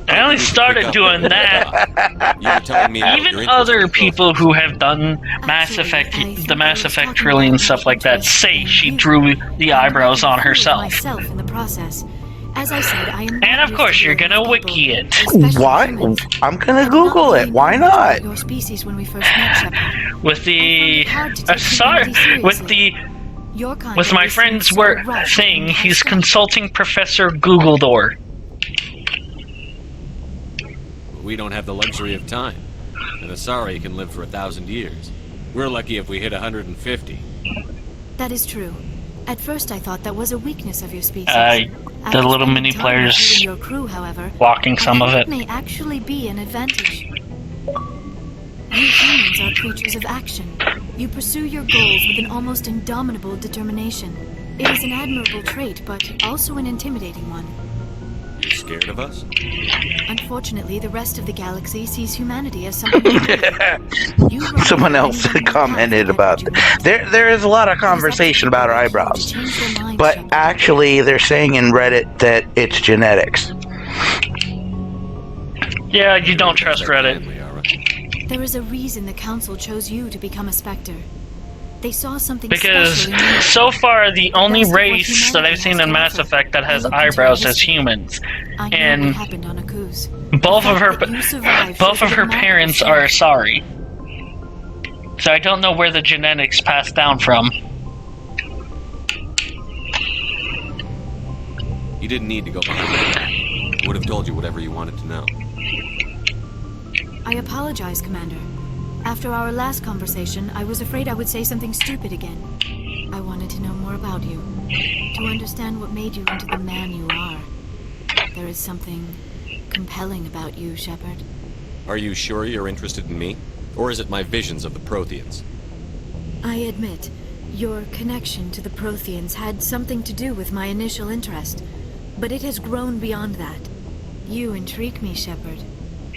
I only started doing that. Even other people who have done Mass Effect, the Mass Effect trilogy and stuff like that, say she drew the eyebrows on herself. Myself in the process. As I said, I am. And of course, you're gonna wiki it. Why? I'm gonna Google it. Why not? Your species when we first met, Shepard. With the with my friend's work thing, he's consulting Professor Googledore. We don't have the luxury of time. An Asari can live for 1,000 years. We're lucky if we hit 150. That is true. At first I thought that was a weakness of your species. The little mini players your crew, however, walking some of it. May actually be an advantage. You humans are creatures of action. You pursue your goals with an almost indomitable determination. It is an admirable trait, but also an intimidating one. You're scared of us? Unfortunately, the rest of the galaxy sees humanity as something. Someone else commented about it. There is a lot of conversation about her eyebrows, but actually they're saying in Reddit that it's genetics. Yeah, you don't trust Reddit. There is a reason the Council chose you to become a Spectre. They saw something because special in you. So far the only race that I've seen in Mass Effect that has eyebrows is humans, and both of her parents are Asari. So I don't know where the genetics passed down from. You didn't need to go behind my back. I would have told you whatever you wanted to know. I apologize, Commander. After our last conversation, I was afraid I would say something stupid again. I wanted to know more about you, to understand what made you into the man you are. There is something compelling about you, Shepard. Are you sure you're interested in me? Or is it my visions of the Protheans? I admit, your connection to the Protheans had something to do with my initial interest, but it has grown beyond that. You intrigue me, Shepard,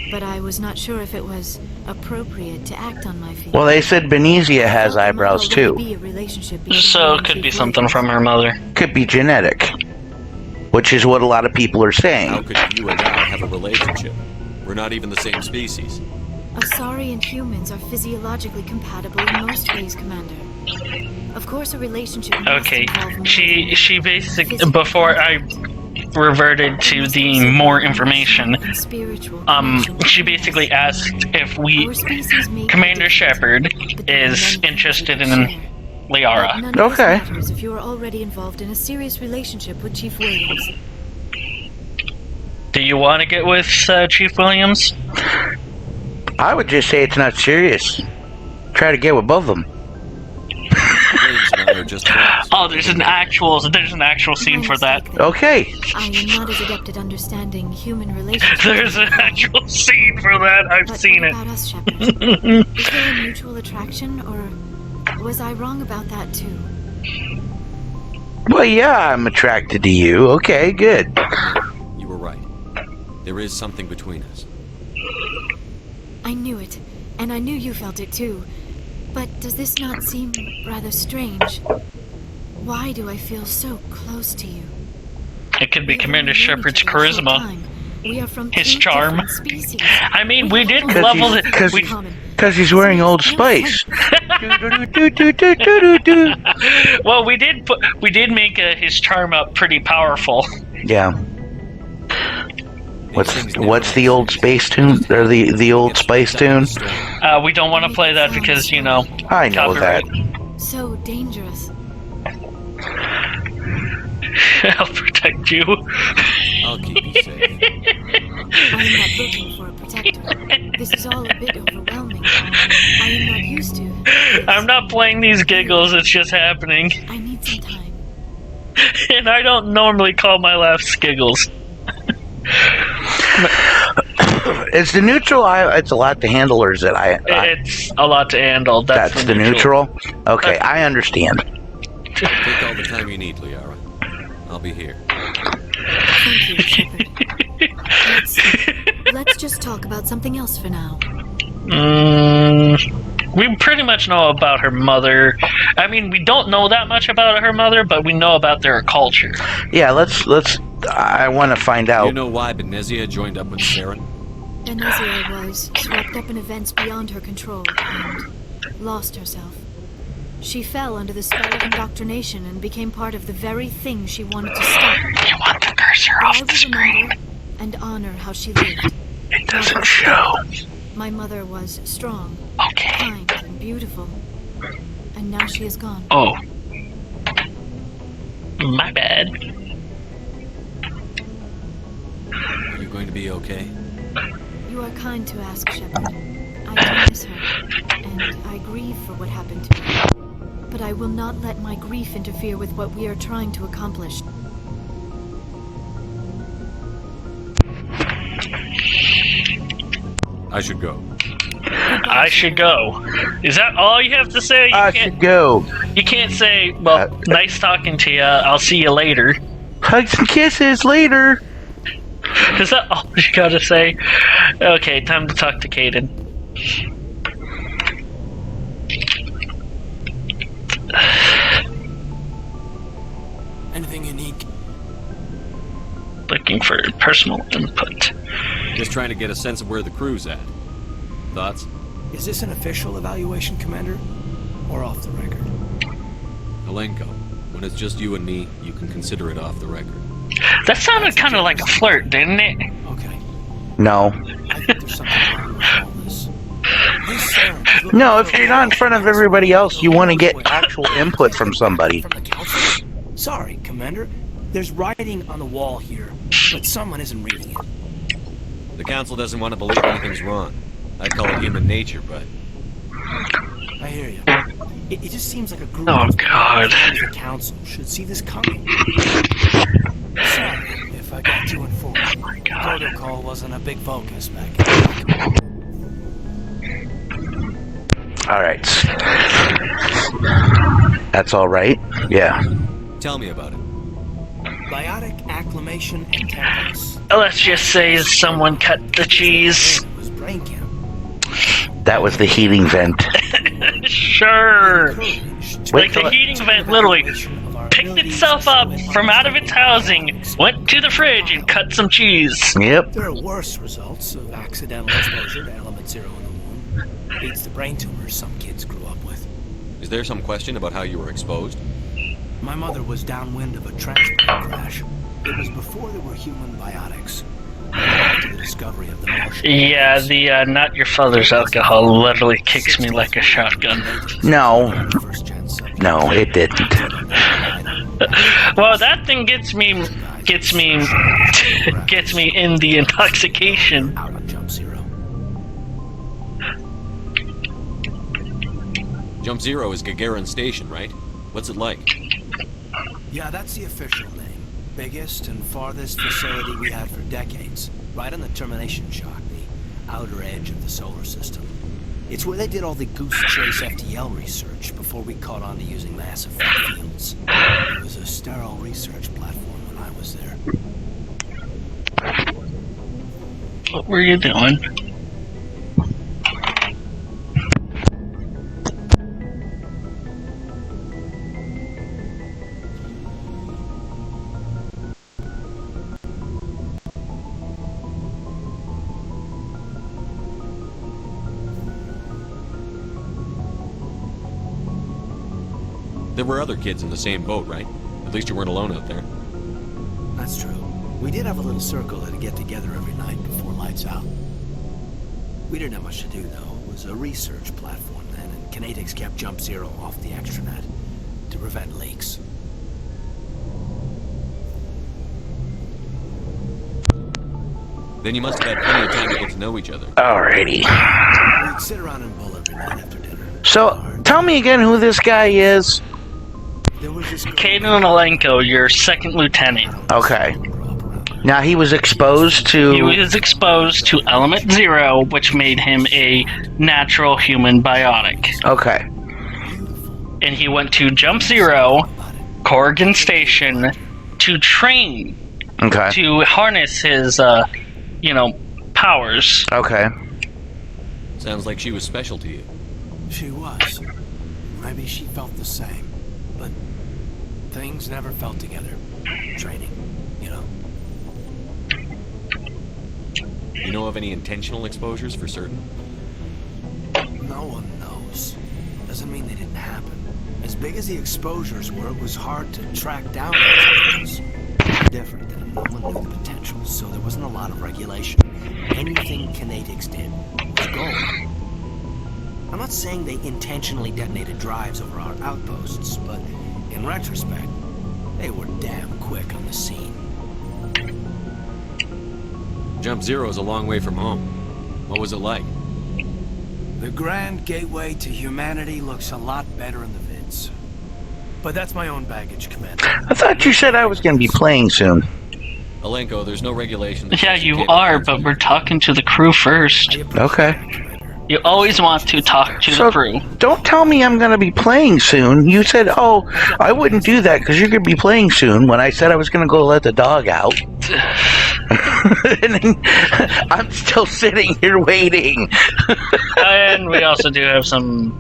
but I was not sure if it was appropriate to act on my feelings. Well, they said Benezia has eyebrows too. So it could be something from her mother. Could be genetic, which is what a lot of people are saying. How could you and I have a relationship? We're not even the same species. Asari and humans are physiologically compatible in most ways, Commander. Of course, a relationship. Okay, she basically, before I reverted to the more information, she basically asked if Commander Shepard is interested in Liara. Okay. If you are already involved in a serious relationship with Chief Williams. Do you want to get with Chief Williams? I would just say it's not serious. Try to get with both of them. Oh, there's an actual scene for that. Okay. I am not as adept at understanding human relationships. There's an actual scene for that. I've seen it. What about us, Shepard? Is there a mutual attraction, or was I wrong about that too? Well, yeah, I'm attracted to you. Okay, good. You were right. There is something between us. I knew it, and I knew you felt it too. But does this not seem rather strange? Why do I feel so close to you? It could be Commander Shepard's charisma. We are from his charm. I mean, we did level it. Because he's wearing Old Spice. Well, we did make his charm up pretty powerful. Yeah. What's the Old Space tune, or the Old Spice tune? We don't want to play that because, you know, I know copyright. that. So dangerous. I'll protect you. I'll keep you safe. I'm not looking for a protector. This is all a bit overwhelming. I am not used to this. I'm not playing these giggles, it's just happening. I need some time. And I don't normally call my laughs giggles. Is the neutral? It's a lot to handle, or is it? It's a lot to handle. That's the neutral. Okay, I understand. Take all the time you need, Liara. I'll be here. Thank you, Shepard. Let's just talk about something else for now. We pretty much know about her mother. I mean, we don't know that much about her mother, but we know about their culture. Yeah, let's. I want to find out. You know why Benezia joined up with Saren? Benezia was swept up in events beyond her control and lost herself. She fell under the spell of indoctrination and became part of the very thing she wanted to stop. You want to curse her off the screen? And honor how she lived. It doesn't show. My mother was strong, okay, kind, and beautiful. And now she is gone. Oh. My bad. Are you going to be okay? You are kind to ask, Shepard. I do miss her, and I grieve for what happened to her. But I will not let my grief interfere with what we are trying to accomplish. I should go. I should go. Is that all you have to say? I should go. You can't say, well, nice talking to you. I'll see you later. Hugs and kisses later. Is that all you gotta say? Okay, time to talk to Caden. Anything unique? Looking for personal input. Just trying to get a sense of where the crew's at. Thoughts? Is this an official evaluation, Commander? Or off the record? Alenko, when it's just you and me, you can consider it off the record. That sounded kind of like a flirt, didn't it? Okay. No. I think there's something wrong with all this. This Saren, No, if you're not in front of everybody else, you want to get actual input from somebody. From the council? Sorry, Commander. There's writing on the wall here, but someone isn't reading it. The council doesn't want to believe anything's wrong. I call it human nature, but... I hear you. It just seems like a group Oh, of God. the council should see this coming. Sorry if I got too informed. Oh, my God. Protocol wasn't a big focus back then. All right. That's all right. Yeah. Tell me about it. Biotic acclimation and temperance. Let's just say someone cut the cheese. It was brain camp. That was the heating vent. Sure. Wait Like till the heating vent literally picked itself up from out of its housing, went to the fridge, and cut some cheese. Yep. There are worse results of accidental exposure to element 0 in the womb. Beats the brain tumors some kids grew up with. Is there some question about how you were exposed? My mother was downwind of a transport crash. It was before there were human biotics. After the discovery of the Martian. Yeah, the not your father's alcohol literally kicks me like a shotgun. No. No, it didn't. Well, that thing gets me in the intoxication. Out on Jump Zero. Jump Zero is Gagarin Station, right? What's it like? Yeah, that's the official name. Biggest and farthest facility we had for decades. Right on the termination shock, the outer edge of the solar system. It's where they did all the Goose Chase FTL research before we caught on to using mass effect fields. It was a sterile research platform when I was there. What were you doing? There were other kids in the same boat, right? At least you weren't alone out there. That's true. We did have a little circle that'd get together every night before lights out. We didn't have much to do, though. It was a research platform then, and Kinetics kept Jump Zero off the extranet to prevent leaks. Then you must have had plenty of time to get to know each other. Alrighty. We'd sit around and bull every night after dinner. So, tell me again who this guy is. There was this girl Caden Alenko, your second lieutenant. Okay. who grew up around Now he was exposed to... He was exposed to Element Zero, which made him a natural human biotic. Okay. And he went to Jump Zero, Corrigan Station, to train. Okay. To harness his, powers. Okay. Sounds like she was special to you. She was. Maybe she felt the same. But things never felt together. Training, you know. You know of any intentional exposures for certain? No one knows. Doesn't mean they didn't happen. As big as the exposures were, it was hard to track down those. Different than no one knew the potential, so there wasn't a lot of regulation. Anything kinetics did was gold. I'm not saying they intentionally detonated drives over our outposts, but in retrospect, they were damn quick on the scene. Jump Zero is a long way from home. What was it like? The grand gateway to humanity looks a lot better in the vids. But that's my own baggage, Commander. I thought you said I was going to be playing soon. Alenko, there's no regulation. Yeah, you are, but we're talking to the crew first. Okay. You always want to talk to the crew. Don't tell me I'm going to be playing soon. You said, oh, I wouldn't do that because you're going to be playing soon when I said I was going to go let the dog out. And then I'm still sitting here waiting. And we also do have some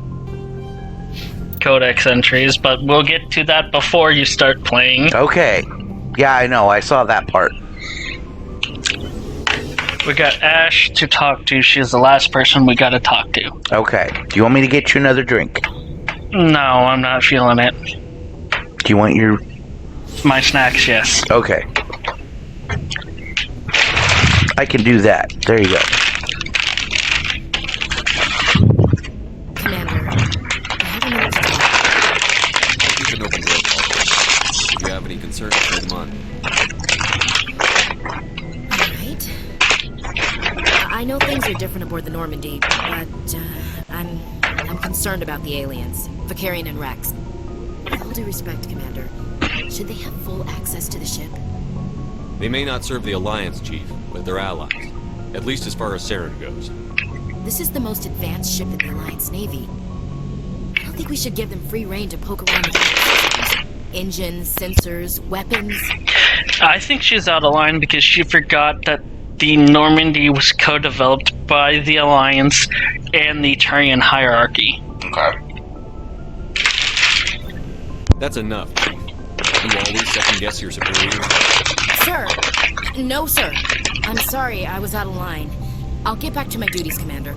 codex entries, but we'll get to that before you start playing. Okay. Yeah, I know. I saw that part. We got Ash to talk to. She's the last person we got to talk to. Okay. Do you want me to get you another drink? No, I'm not feeling it. Do you want your... My snacks, yes. Okay. I can do that. There you go. Commander, I have a minute to talk. Keep an open door, Paul. If you have any concerns, bring them on. Alright. I know things are different aboard the Normandy, but I'm concerned about the aliens, Vicarian and Rex. With all due respect, Commander, should they have full access to the ship? They may not serve the Alliance, Chief, but they're allies. At least as far as Saren goes. This is the most advanced ship in the Alliance Navy. I don't think we should give them free rein to poke around the systems. Engines, sensors, weapons. I think she's out of line because she forgot that the Normandy was co-developed by the Alliance and the Turian hierarchy. Okay. That's enough, Chief. You always second-guess your superiors. Sir! No, sir. I'm sorry, I was out of line. I'll get back to my duties, Commander.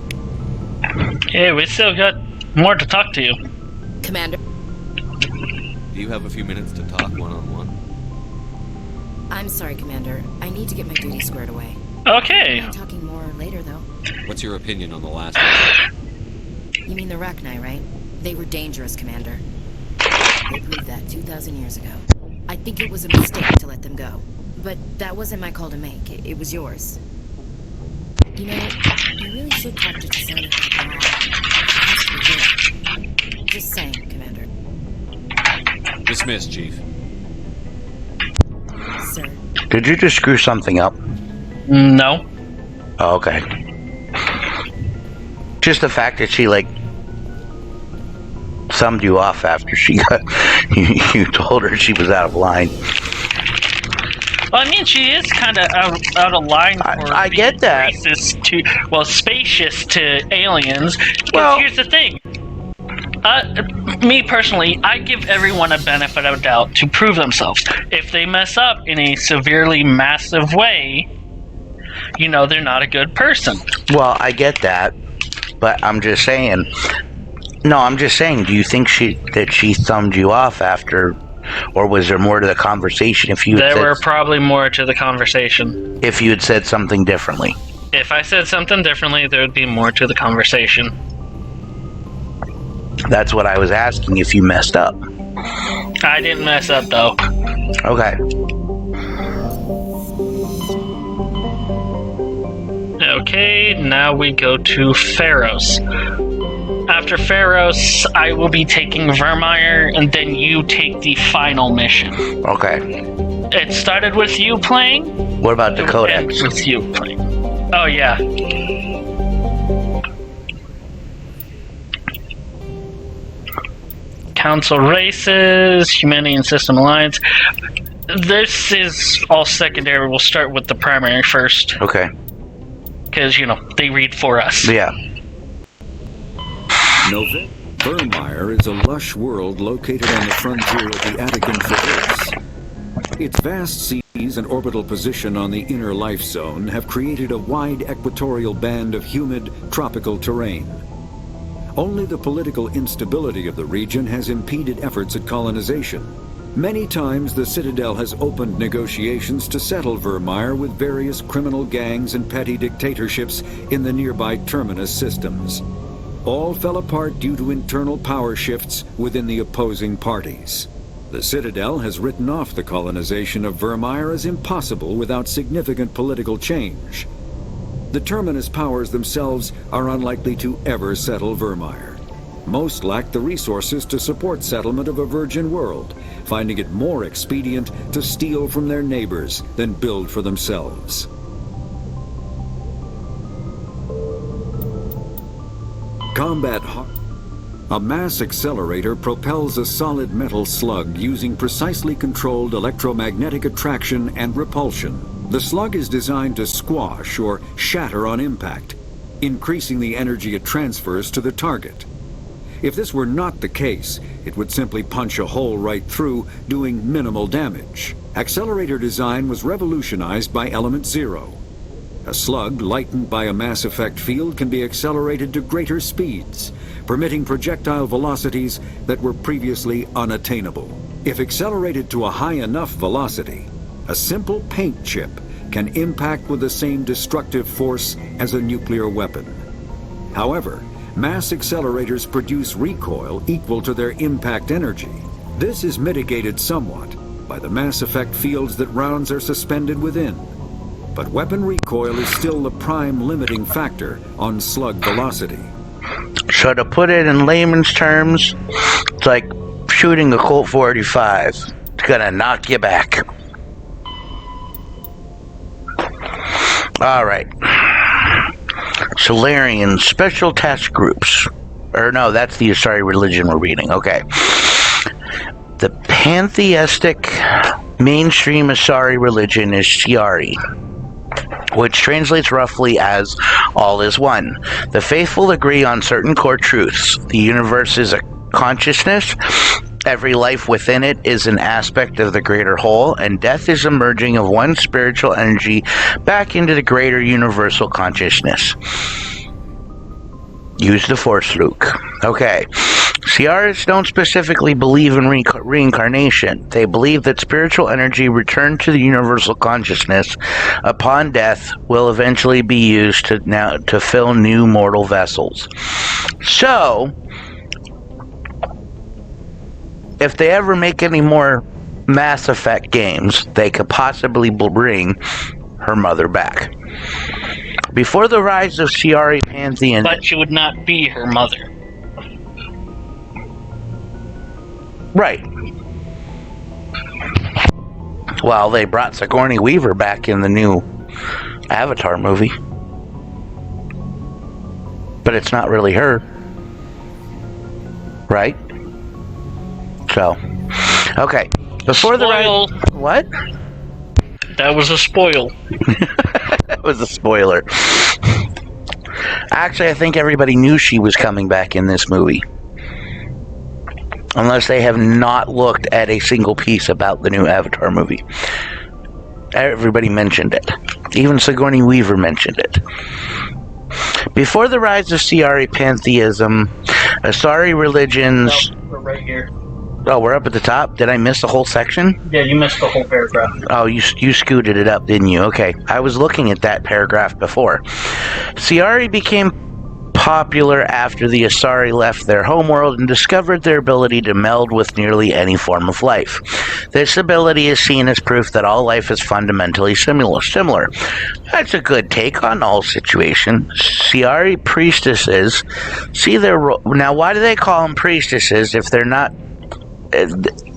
Hey, we still got more to talk to you. Commander. Do you have a few minutes to talk one-on-one? I'm sorry, Commander. I need to get my duties squared away. Okay. I'm talking more later, though. What's your opinion on the last one? You mean the Rachni, right? They were dangerous, Commander. They proved that 2,000 years ago. I think it was a mistake to let them go. But that wasn't my call to make. It was yours. You know, you really should talk to Tasana about it. Just saying, Commander. Dismissed, Chief. Sir. Did you just screw something up? No. Oh, okay. Just the fact that she, summed you off after she got... you told her she was out of line. Well, I mean, she is kind of out of line for I get that. Spacious to aliens. Well, here's the thing. Me personally, I give everyone a benefit of doubt to prove themselves. If they mess up in a severely massive way, they're not a good person. Well, I get that, but I'm just saying... No, I'm just saying, do you think that she thumbed you off after... Or was there more to the conversation if you There were probably more to the conversation. If you had said something differently. If I said something differently, there would be more to the conversation. That's what I was asking, if you messed up. I didn't mess up, though. Okay. Okay, now we go to Pharos. After Pharos, I will be taking Vermeer, and then you take the final mission. Okay. It started with you playing. What about the codex? Ends with you playing. Oh yeah. Council races, Humanity and System Alliance. This is all secondary. We'll start with the primary first. Okay. Because, they read for us. Yeah. Vermeer is a lush world located on the frontier of the Attican Traverse. Its vast seas and orbital position on the inner life zone have created a wide equatorial band of humid, tropical terrain. Only the political instability of the region has impeded efforts at colonization. Many times the Citadel has opened negotiations to settle Vermeer with various criminal gangs and petty dictatorships in the nearby terminus systems. All fell apart due to internal power shifts within the opposing parties. The Citadel has written off the colonization of Vermeer as impossible without significant political change. The terminus powers themselves are unlikely to ever settle Vermeer. Most lack the resources to support settlement of a virgin world, finding it more expedient to steal from their neighbors than build for themselves. A mass accelerator propels a solid metal slug using precisely controlled electromagnetic attraction and repulsion. The slug is designed to squash or shatter on impact, increasing the energy it transfers to the target. If this were not the case, it would simply punch a hole right through, doing minimal damage. Accelerator design was revolutionized by Element Zero. A slug lightened by a mass effect field can be accelerated to greater speeds, permitting projectile velocities that were previously unattainable. If accelerated to a high enough velocity, a simple paint chip can impact with the same destructive force as a nuclear weapon. However, mass accelerators produce recoil equal to their impact energy. This is mitigated somewhat by the mass effect fields that rounds are suspended within. But weapon recoil is still the prime limiting factor on slug velocity. So to put it in layman's terms, it's like shooting a Colt 45. It's gonna knock you back. Alright. Solarian Special Task Groups. Or no, that's the Asari religion we're reading. Okay. The pantheistic mainstream Asari religion is Shiari, which translates roughly as all is one. The faithful agree on certain core truths. The universe is a consciousness. Every life within it is an aspect of the greater whole, and death is a merging of one spiritual energy back into the greater universal consciousness. Use the Force, Luke. Okay. Shiarists don't specifically believe in reincarnation. They believe that spiritual energy returned to the universal consciousness upon death will eventually be used to fill new mortal vessels. So, if they ever make any more Mass Effect games, they could possibly bring her mother back. Before the rise of Shiari Pantheon... But she would not be her mother. Right. Well, they brought Sigourney Weaver back in the new Avatar movie. But it's not really her. Right? So, okay. Before the rise... What? That was a spoil. That was a spoiler. Actually, I think everybody knew she was coming back in this movie. Unless they have not looked at a single piece about the new Avatar movie. Everybody mentioned it. Even Sigourney Weaver mentioned it. Before the rise of Shiari pantheism, Asari religions... No, we're right here. Oh, we're up at the top? Did I miss the whole section? Yeah, you missed the whole paragraph. Oh, you scooted it up, didn't you? Okay. I was looking at that paragraph before. Shiari became popular after the Asari left their homeworld and discovered their ability to meld with nearly any form of life. This ability is seen as proof that all life is fundamentally similar. That's a good take on all situations. Shiari priestesses see their role. Now, why do they call them priestesses if they're not...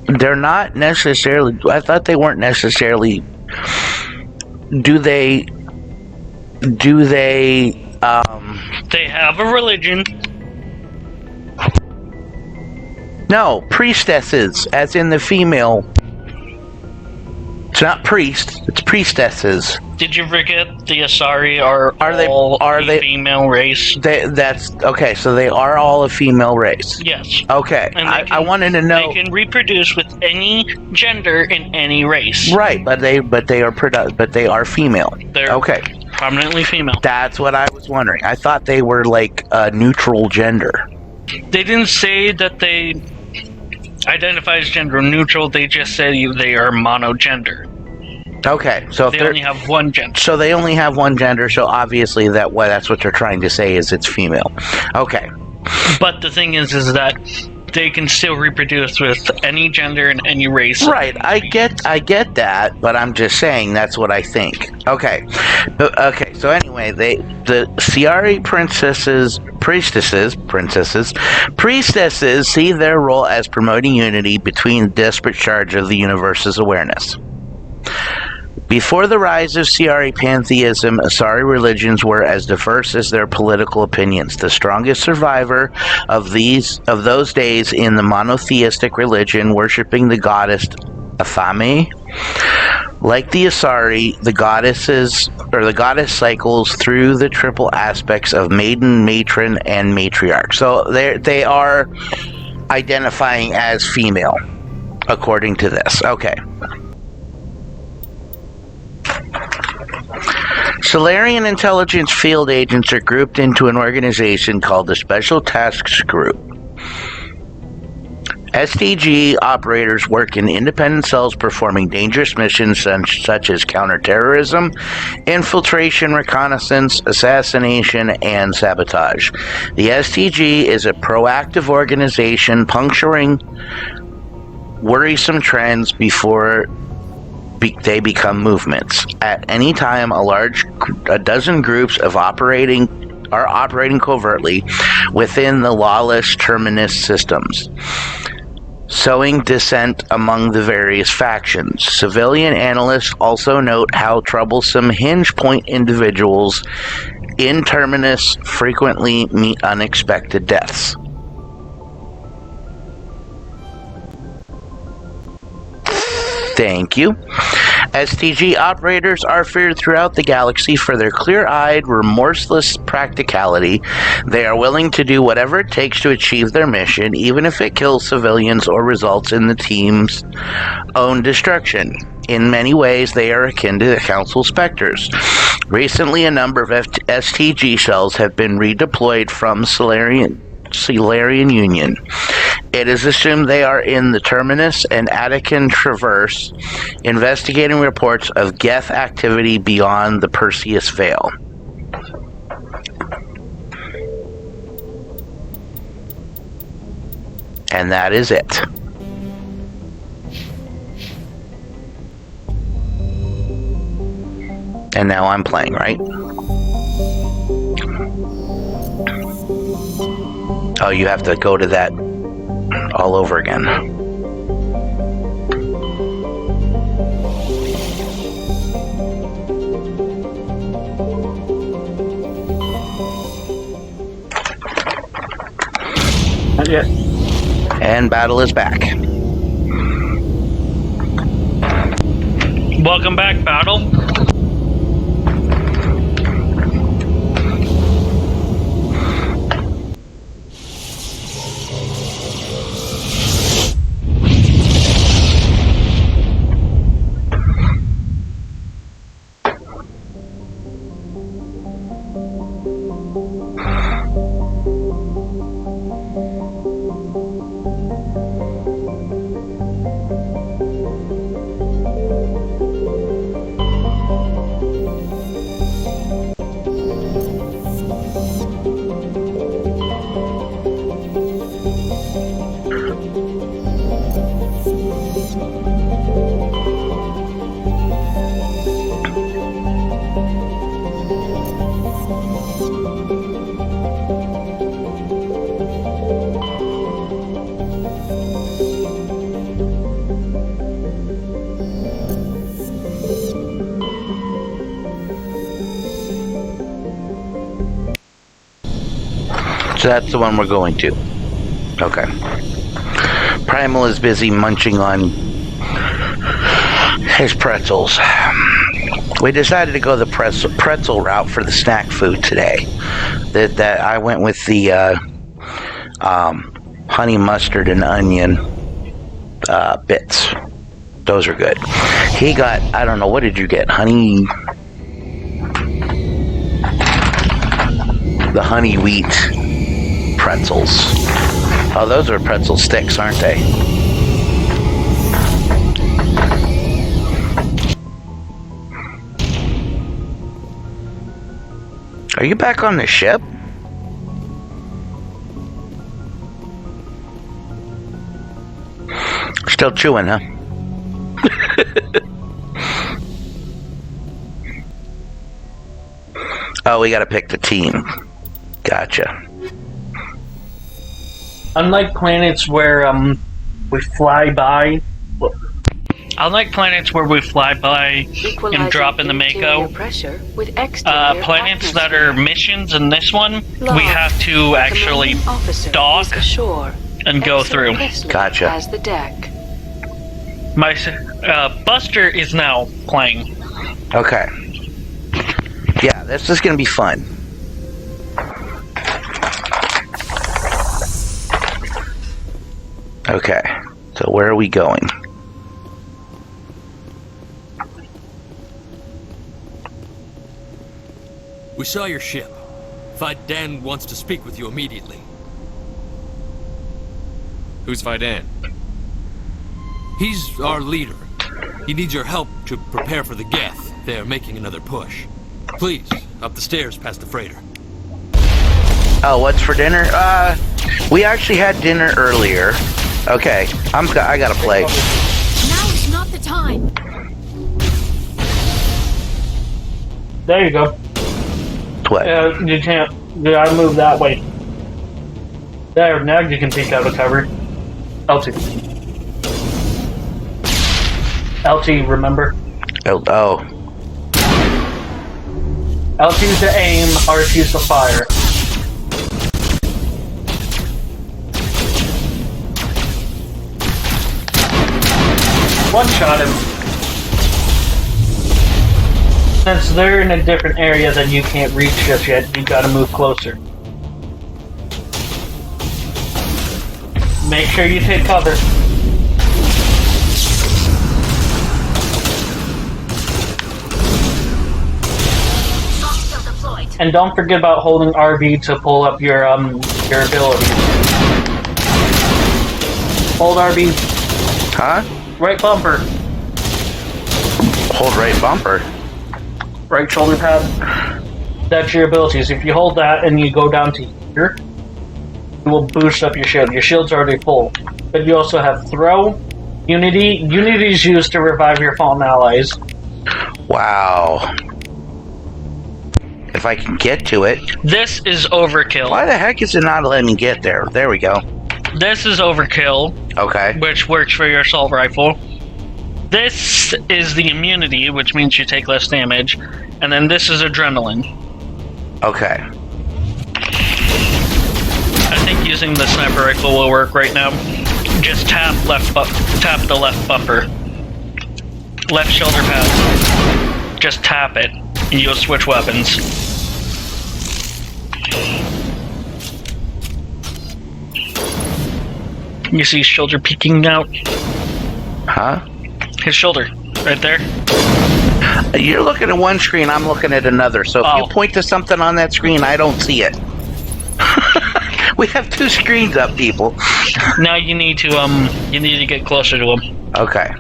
They're not necessarily. I thought they weren't necessarily. Do they? They have a religion. No, priestesses, as in the female. It's not priests, it's priestesses. Did you forget the Asari are a female race? That's okay. So they are all a female race. Yes. Okay. And I wanted to know. They can reproduce with any gender in any race. Right, but they are female. They're okay. Prominently female. That's what I was wondering. I thought they were like a neutral gender. They didn't say that they identify as gender neutral. They just say they are monogender. Okay, so they only have one gender. So they only have one gender. So obviously that's what they're trying to say is it's female. Okay. But the thing is that they can still reproduce with any gender and any race. Right, I get that, but I'm just saying that's what I think. Okay, so anyway, the Ciari priestesses see their role as promoting unity between the disparate charge of the universe's awareness. Before the rise of Ciari pantheism, Asari religions were as diverse as their political opinions. The strongest survivor of those days in the monotheistic religion, worshipping the goddess Athame. Like the Asari, the goddess cycles through the triple aspects of maiden, matron, and matriarch. So they are identifying as female, according to this. Okay. Solarian intelligence field agents are grouped into an organization called the Special Tasks Group. STG operators work in independent cells performing dangerous missions such as counterterrorism, infiltration, reconnaissance, assassination, and sabotage. The STG is a proactive organization puncturing worrisome trends before they become movements. At any time, a dozen groups are operating covertly within the lawless Terminus systems, sowing dissent among the various factions. Civilian analysts also note how troublesome hinge point individuals in Terminus frequently meet unexpected deaths. Thank you. STG operators are feared throughout the galaxy for their clear-eyed, remorseless practicality. They are willing to do whatever it takes to achieve their mission, even if it kills civilians or results in the team's own destruction. In many ways, they are akin to the Council Spectres. Recently, a number of STG cells have been redeployed from Solarian Union. It is assumed they are in the Terminus and Attican Traverse, investigating reports of Geth activity beyond the Perseus Veil. And that is it. And now I'm playing, right? Oh, you have to go to that all over again. Not yet. And battle is back. Welcome back, battle. So that's the one we're going to. Okay. Primal is busy munching on his pretzels. We decided to go the pretzel route for the snack food today. That I went with the honey mustard and onion bits. Those are good. He got, I don't know, what did you get? The honey wheat pretzels. Oh, those are pretzel sticks, aren't they? Are you back on the ship? Still chewing, huh? Oh, we gotta pick the team. Gotcha. Unlike planets where we fly by, and drop in the Mako, planets that are missions in this one, we have to actually dock and go through. Gotcha. As the deck. My Buster is now playing. Okay. Yeah, this is gonna be fun. Okay, so where are we going? We saw your ship. Vidan wants to speak with you immediately. Who's Vidan? He's our leader. He needs your help to prepare for the Geth. They're making another push. Please, up the stairs past the freighter. Oh, what's for dinner? We actually had dinner earlier. Okay, I gotta play. Now is not the time. There you go. What? You can't. You gotta move that way. There, now you can peek out of cover. LT. LT, remember? Oh. LT's to aim, RT's to fire. One shot him. Since they're in a different area that you can't reach just yet, you gotta move closer. Make sure you take cover. And don't forget about holding RB to pull up your abilities. Hold RB. Huh? Right bumper. Hold right bumper. Right shoulder pad. That's your abilities. If you hold that and you go down to here, it will boost up your shield. Your shield's already full. But you also have throw, unity. Unity is used to revive your fallen allies. Wow. If I can get to it. This is overkill. Why the heck is it not letting me get there? There we go. This is overkill. Okay. Which works for your assault rifle. This is the immunity, which means you take less damage. And then this is adrenaline. Okay. I think using the sniper rifle will work right now. Just tap the left bumper. Left shoulder pad. Just tap it, and you'll switch weapons. You see his shoulder peeking out? Huh? His shoulder, right there. You're looking at one screen, I'm looking at another. So if you point to something on that screen, I don't see it. We have two screens up, people. Now you need to get closer to him. Okay.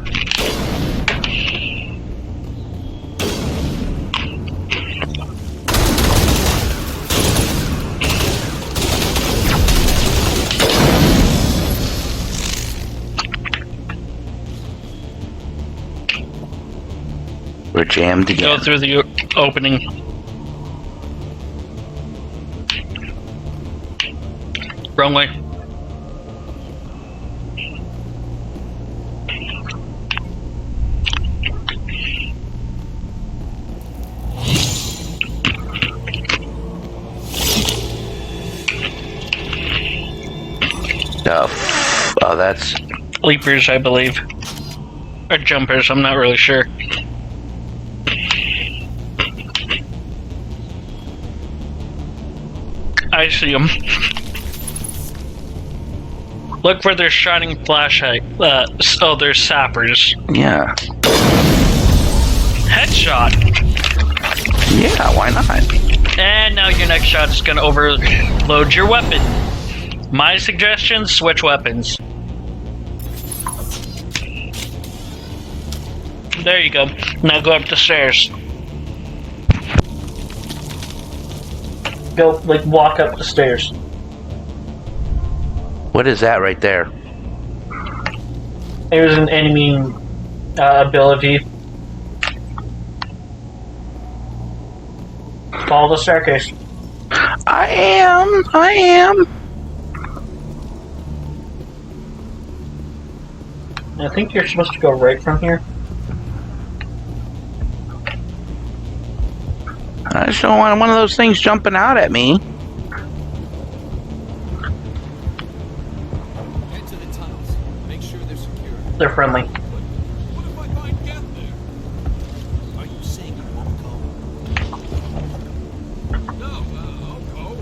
We're jammed again. Go through the opening. Wrong way. Oh, that's... Leapers, I believe. Or jumpers, I'm not really sure. I see them. Look for their shining flashlight. Oh, they're sappers. Yeah. Headshot! Yeah, why not? And now your next shot is going to overload your weapon. My suggestion, switch weapons. There you go. Now go up the stairs. Go, walk up the stairs. What is that right there? There's an enemy ability. Follow the staircase. I am. I think you're supposed to go right from here. I just don't want one of those things jumping out at me. Head to the tunnels. Make sure they're secure. They're friendly. What if I find Geth there? Are you saying you won't go? No, I'll go.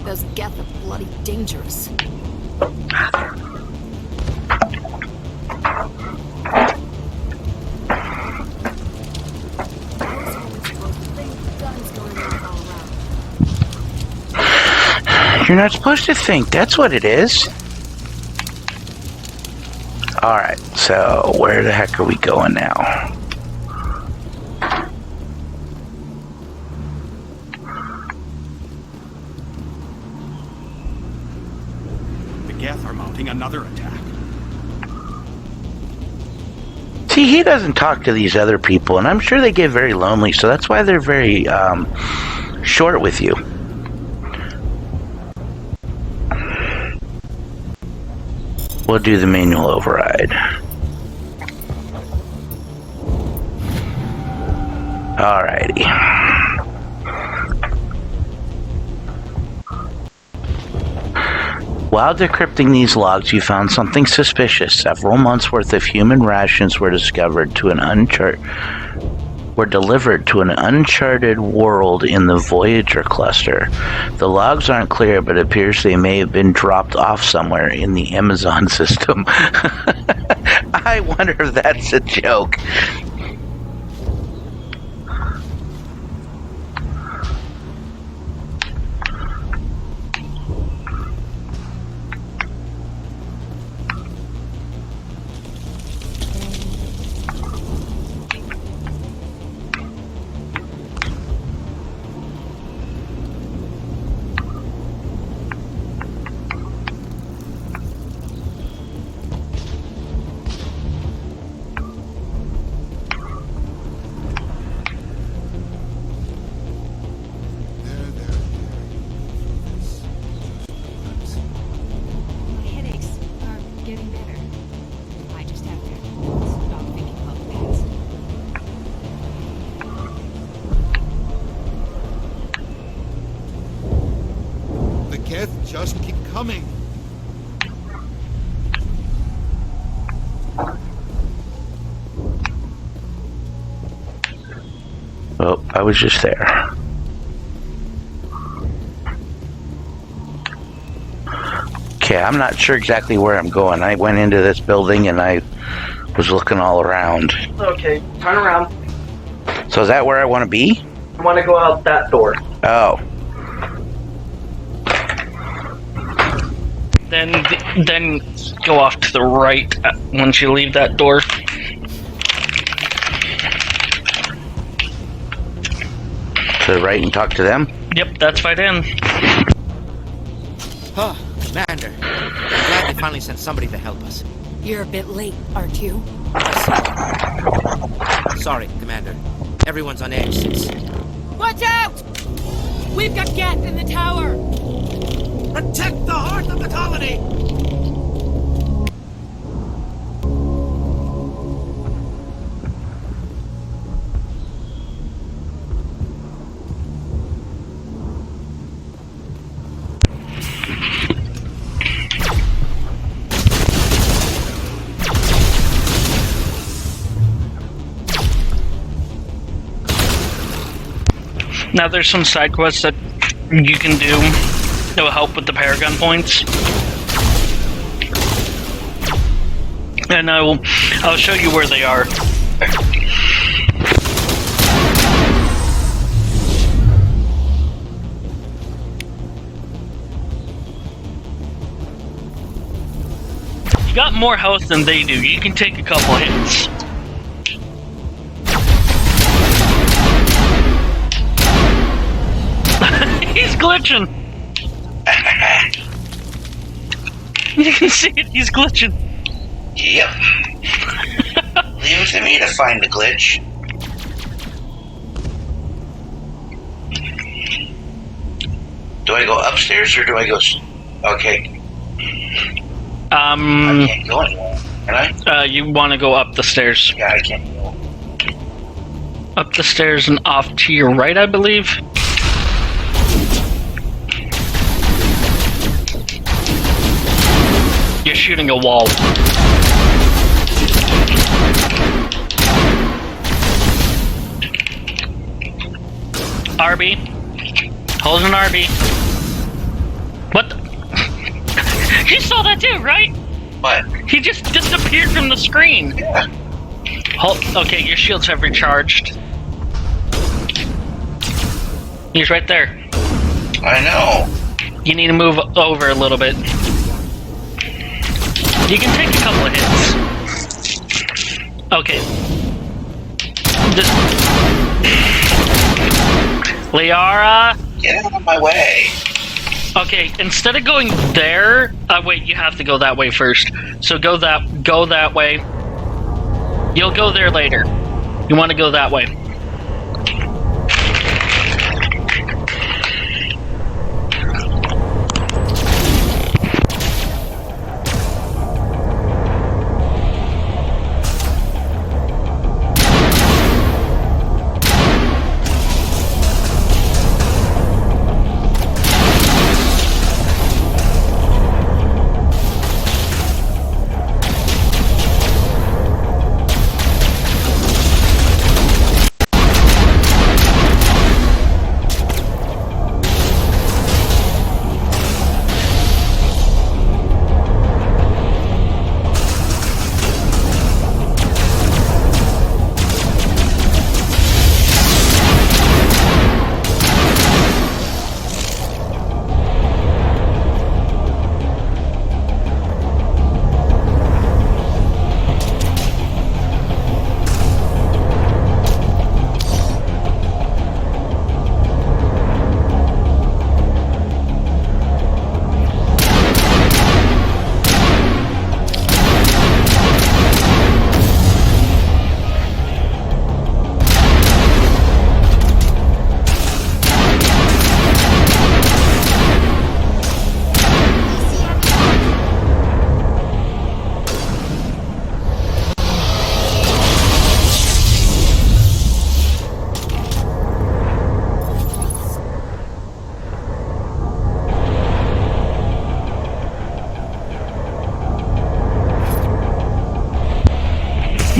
Those Geth are bloody dangerous. You're not supposed to think. That's what it is. Alright, so where the heck are we going now? The Geth are mounting another attack. See, he doesn't talk to these other people, and I'm sure they get very lonely, so that's why they're very short with you. We'll do the manual override. Alrighty. While decrypting these logs, you found something suspicious. Several months' worth of human rations were delivered to an uncharted world in the Voyager cluster. The logs aren't clear, but it appears they may have been dropped off somewhere in the Amazon system. I wonder if that's a joke. Just keep coming. Oh, I was just there. Okay, I'm not sure exactly where I'm going. I went into this building and I was looking all around. Okay, turn around. So is that where I want to be? I want to go out that door. Oh. Then go off to the right once you leave that door. To the right and talk to them? Yep, that's right in. Huh, Commander. I'm glad they finally sent somebody to help us. You're a bit late, aren't you? Sorry, Commander. Everyone's on edge since... Watch out! We've got Geth in the tower! Protect the heart of the colony! Now there's some side quests that you can do that will help with the Paragon points. And I'll show you where they are. You got more health than they do. You can take a couple hits. He's glitching. You can see it. He's glitching. Yep. Leave it to me to find the glitch. Do I go upstairs or do I go... Okay. I can't go anywhere, can I? You want to go up the stairs. Yeah, I can't go. Up the stairs and off to your right, I believe. You're shooting a wall. RB. Hold an RB. What the? You saw that too, right? What? He just disappeared from the screen. Yeah. Okay, your shields have recharged. He's right there. I know. You need to move over a little bit. You can take a couple of hits. Okay. Liara? Get out of my way. Okay, instead of going there... wait, you have to go that way first. So go that way. You'll go there later. You want to go that way.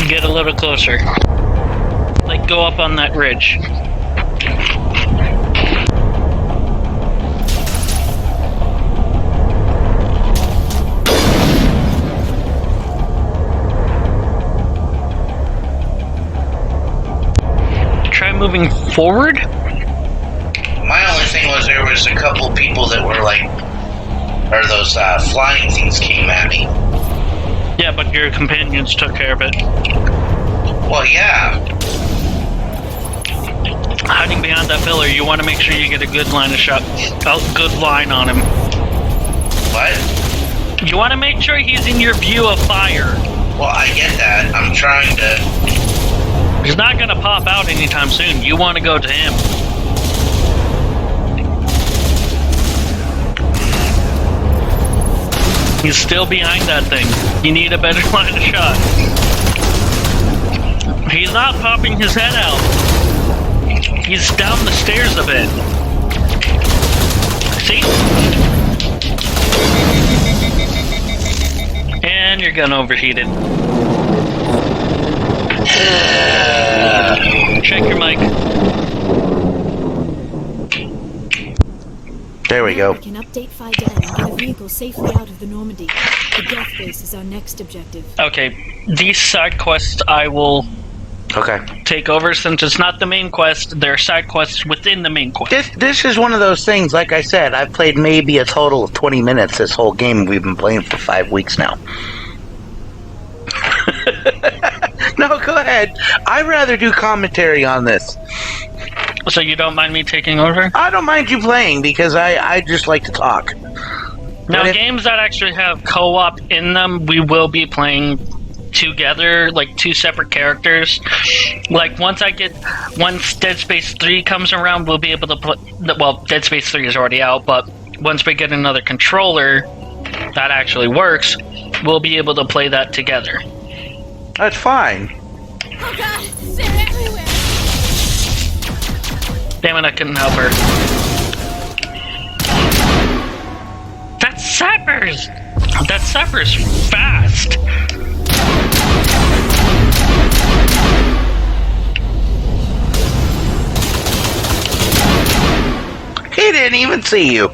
Get a little closer. Like, go up on that ridge. Try moving forward? My only thing was there was a couple people that were like... Or those flying things came at me. Yeah, but your companions took care of it. Well, yeah. Hiding behind that pillar, you want to make sure you get a good line of shot. A good line on him. What? You want to make sure he's in your view of fire. Well, I get that. I'm trying to... He's not going to pop out anytime soon. You want to go to him. He's still behind that thing. You need a better line of shot. He's not popping his head out. He's down the stairs a bit. See? And your gun overheated. Check your mic. There we Now go. we can update Fidel and get a vehicle safely out of the Normandy. The Geth base is our next objective. Okay, these side quests I will take over since it's not the main quest. There are side quests within the main quest. This is one of those things, like I said, I've played maybe a total of 20 minutes this whole game. We've been playing for 5 weeks now. No, go ahead. I'd rather do commentary on this. So you don't mind me taking over? I don't mind you playing because I just like to talk. Now, games that actually have co-op in them, we will be playing together, like 2 separate characters. Like once Dead Space 3 comes around, we'll be able to play. Well, Dead Space 3 is already out, but once we get another controller that actually works, we'll be able to play that together. That's fine. Oh god, they're everywhere! Damn it, I couldn't help her. That's Sappers! That Sappers fast! He didn't even see you.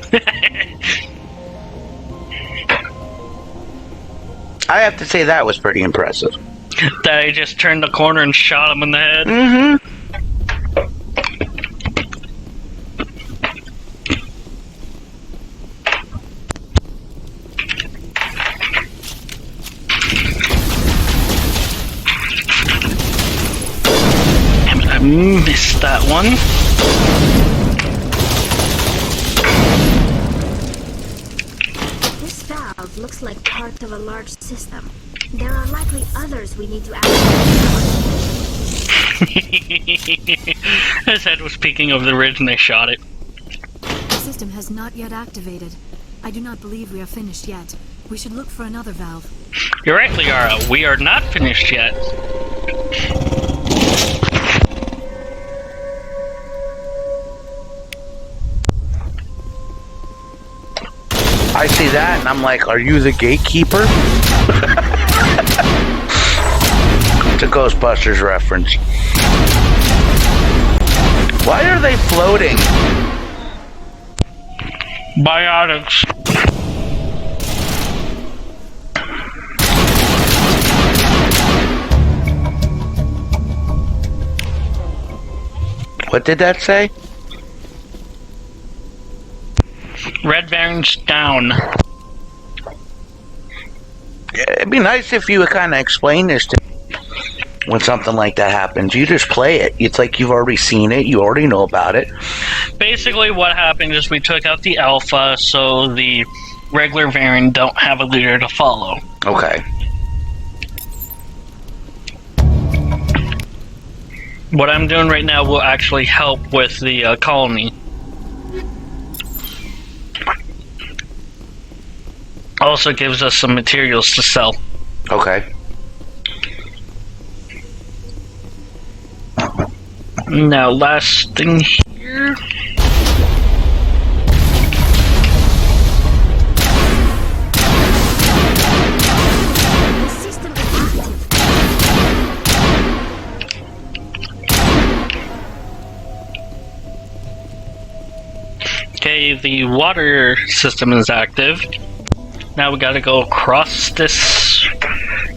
I have to say that was pretty impressive. That I just turned the corner and shot him in the head. Mm-hmm. Damn it, I missed that one. This valve looks like part of a large system. There are likely others we need to activate. His head was peeking over the ridge and they shot it. The system has not yet activated. I do not believe we are finished yet. We should look for another valve. You're right, Liara. We are not finished yet. I see that and I'm like, are you the gatekeeper? It's a Ghostbusters reference. Why are they floating? Biotics. What did that say? Red Baron's down. It'd be nice if you would kind of explain this to me when something like that happens. You just play it. It's like you've already seen it. You already know about it. Basically, what happened is we took out the alpha, so the regular Baron don't have a leader to follow. Okay. What I'm doing right now will actually help with the colony. Also gives us some materials to sell. Okay. Now, last thing here. Okay, the water system is active. Now we gotta go across this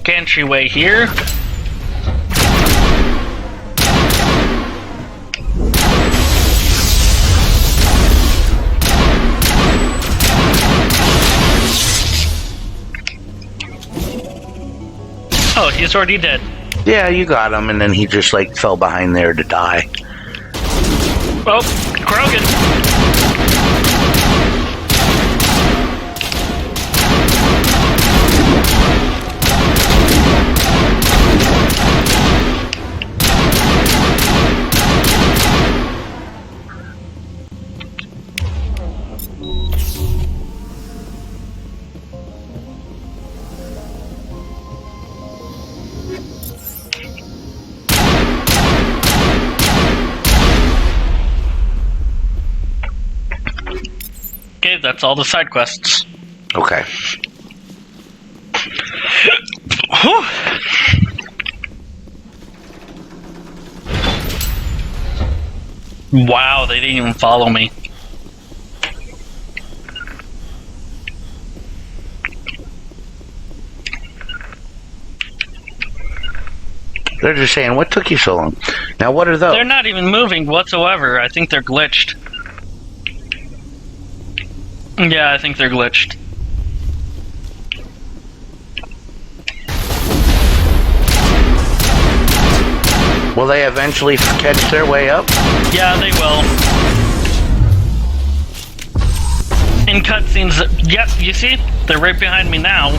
gantry here. Oh, he's already dead. Yeah, you got him, and then he just like fell behind there to die. Oh, Krogan. Okay, that's all the side quests. Okay. Wow, they didn't even follow me. They're just saying, what took you so long? Now, what are those? They're not even moving whatsoever. I think they're glitched. Yeah, I think they're glitched. Will they eventually catch their way up? Yeah, they will. In cutscenes, yep, you see? They're right behind me now.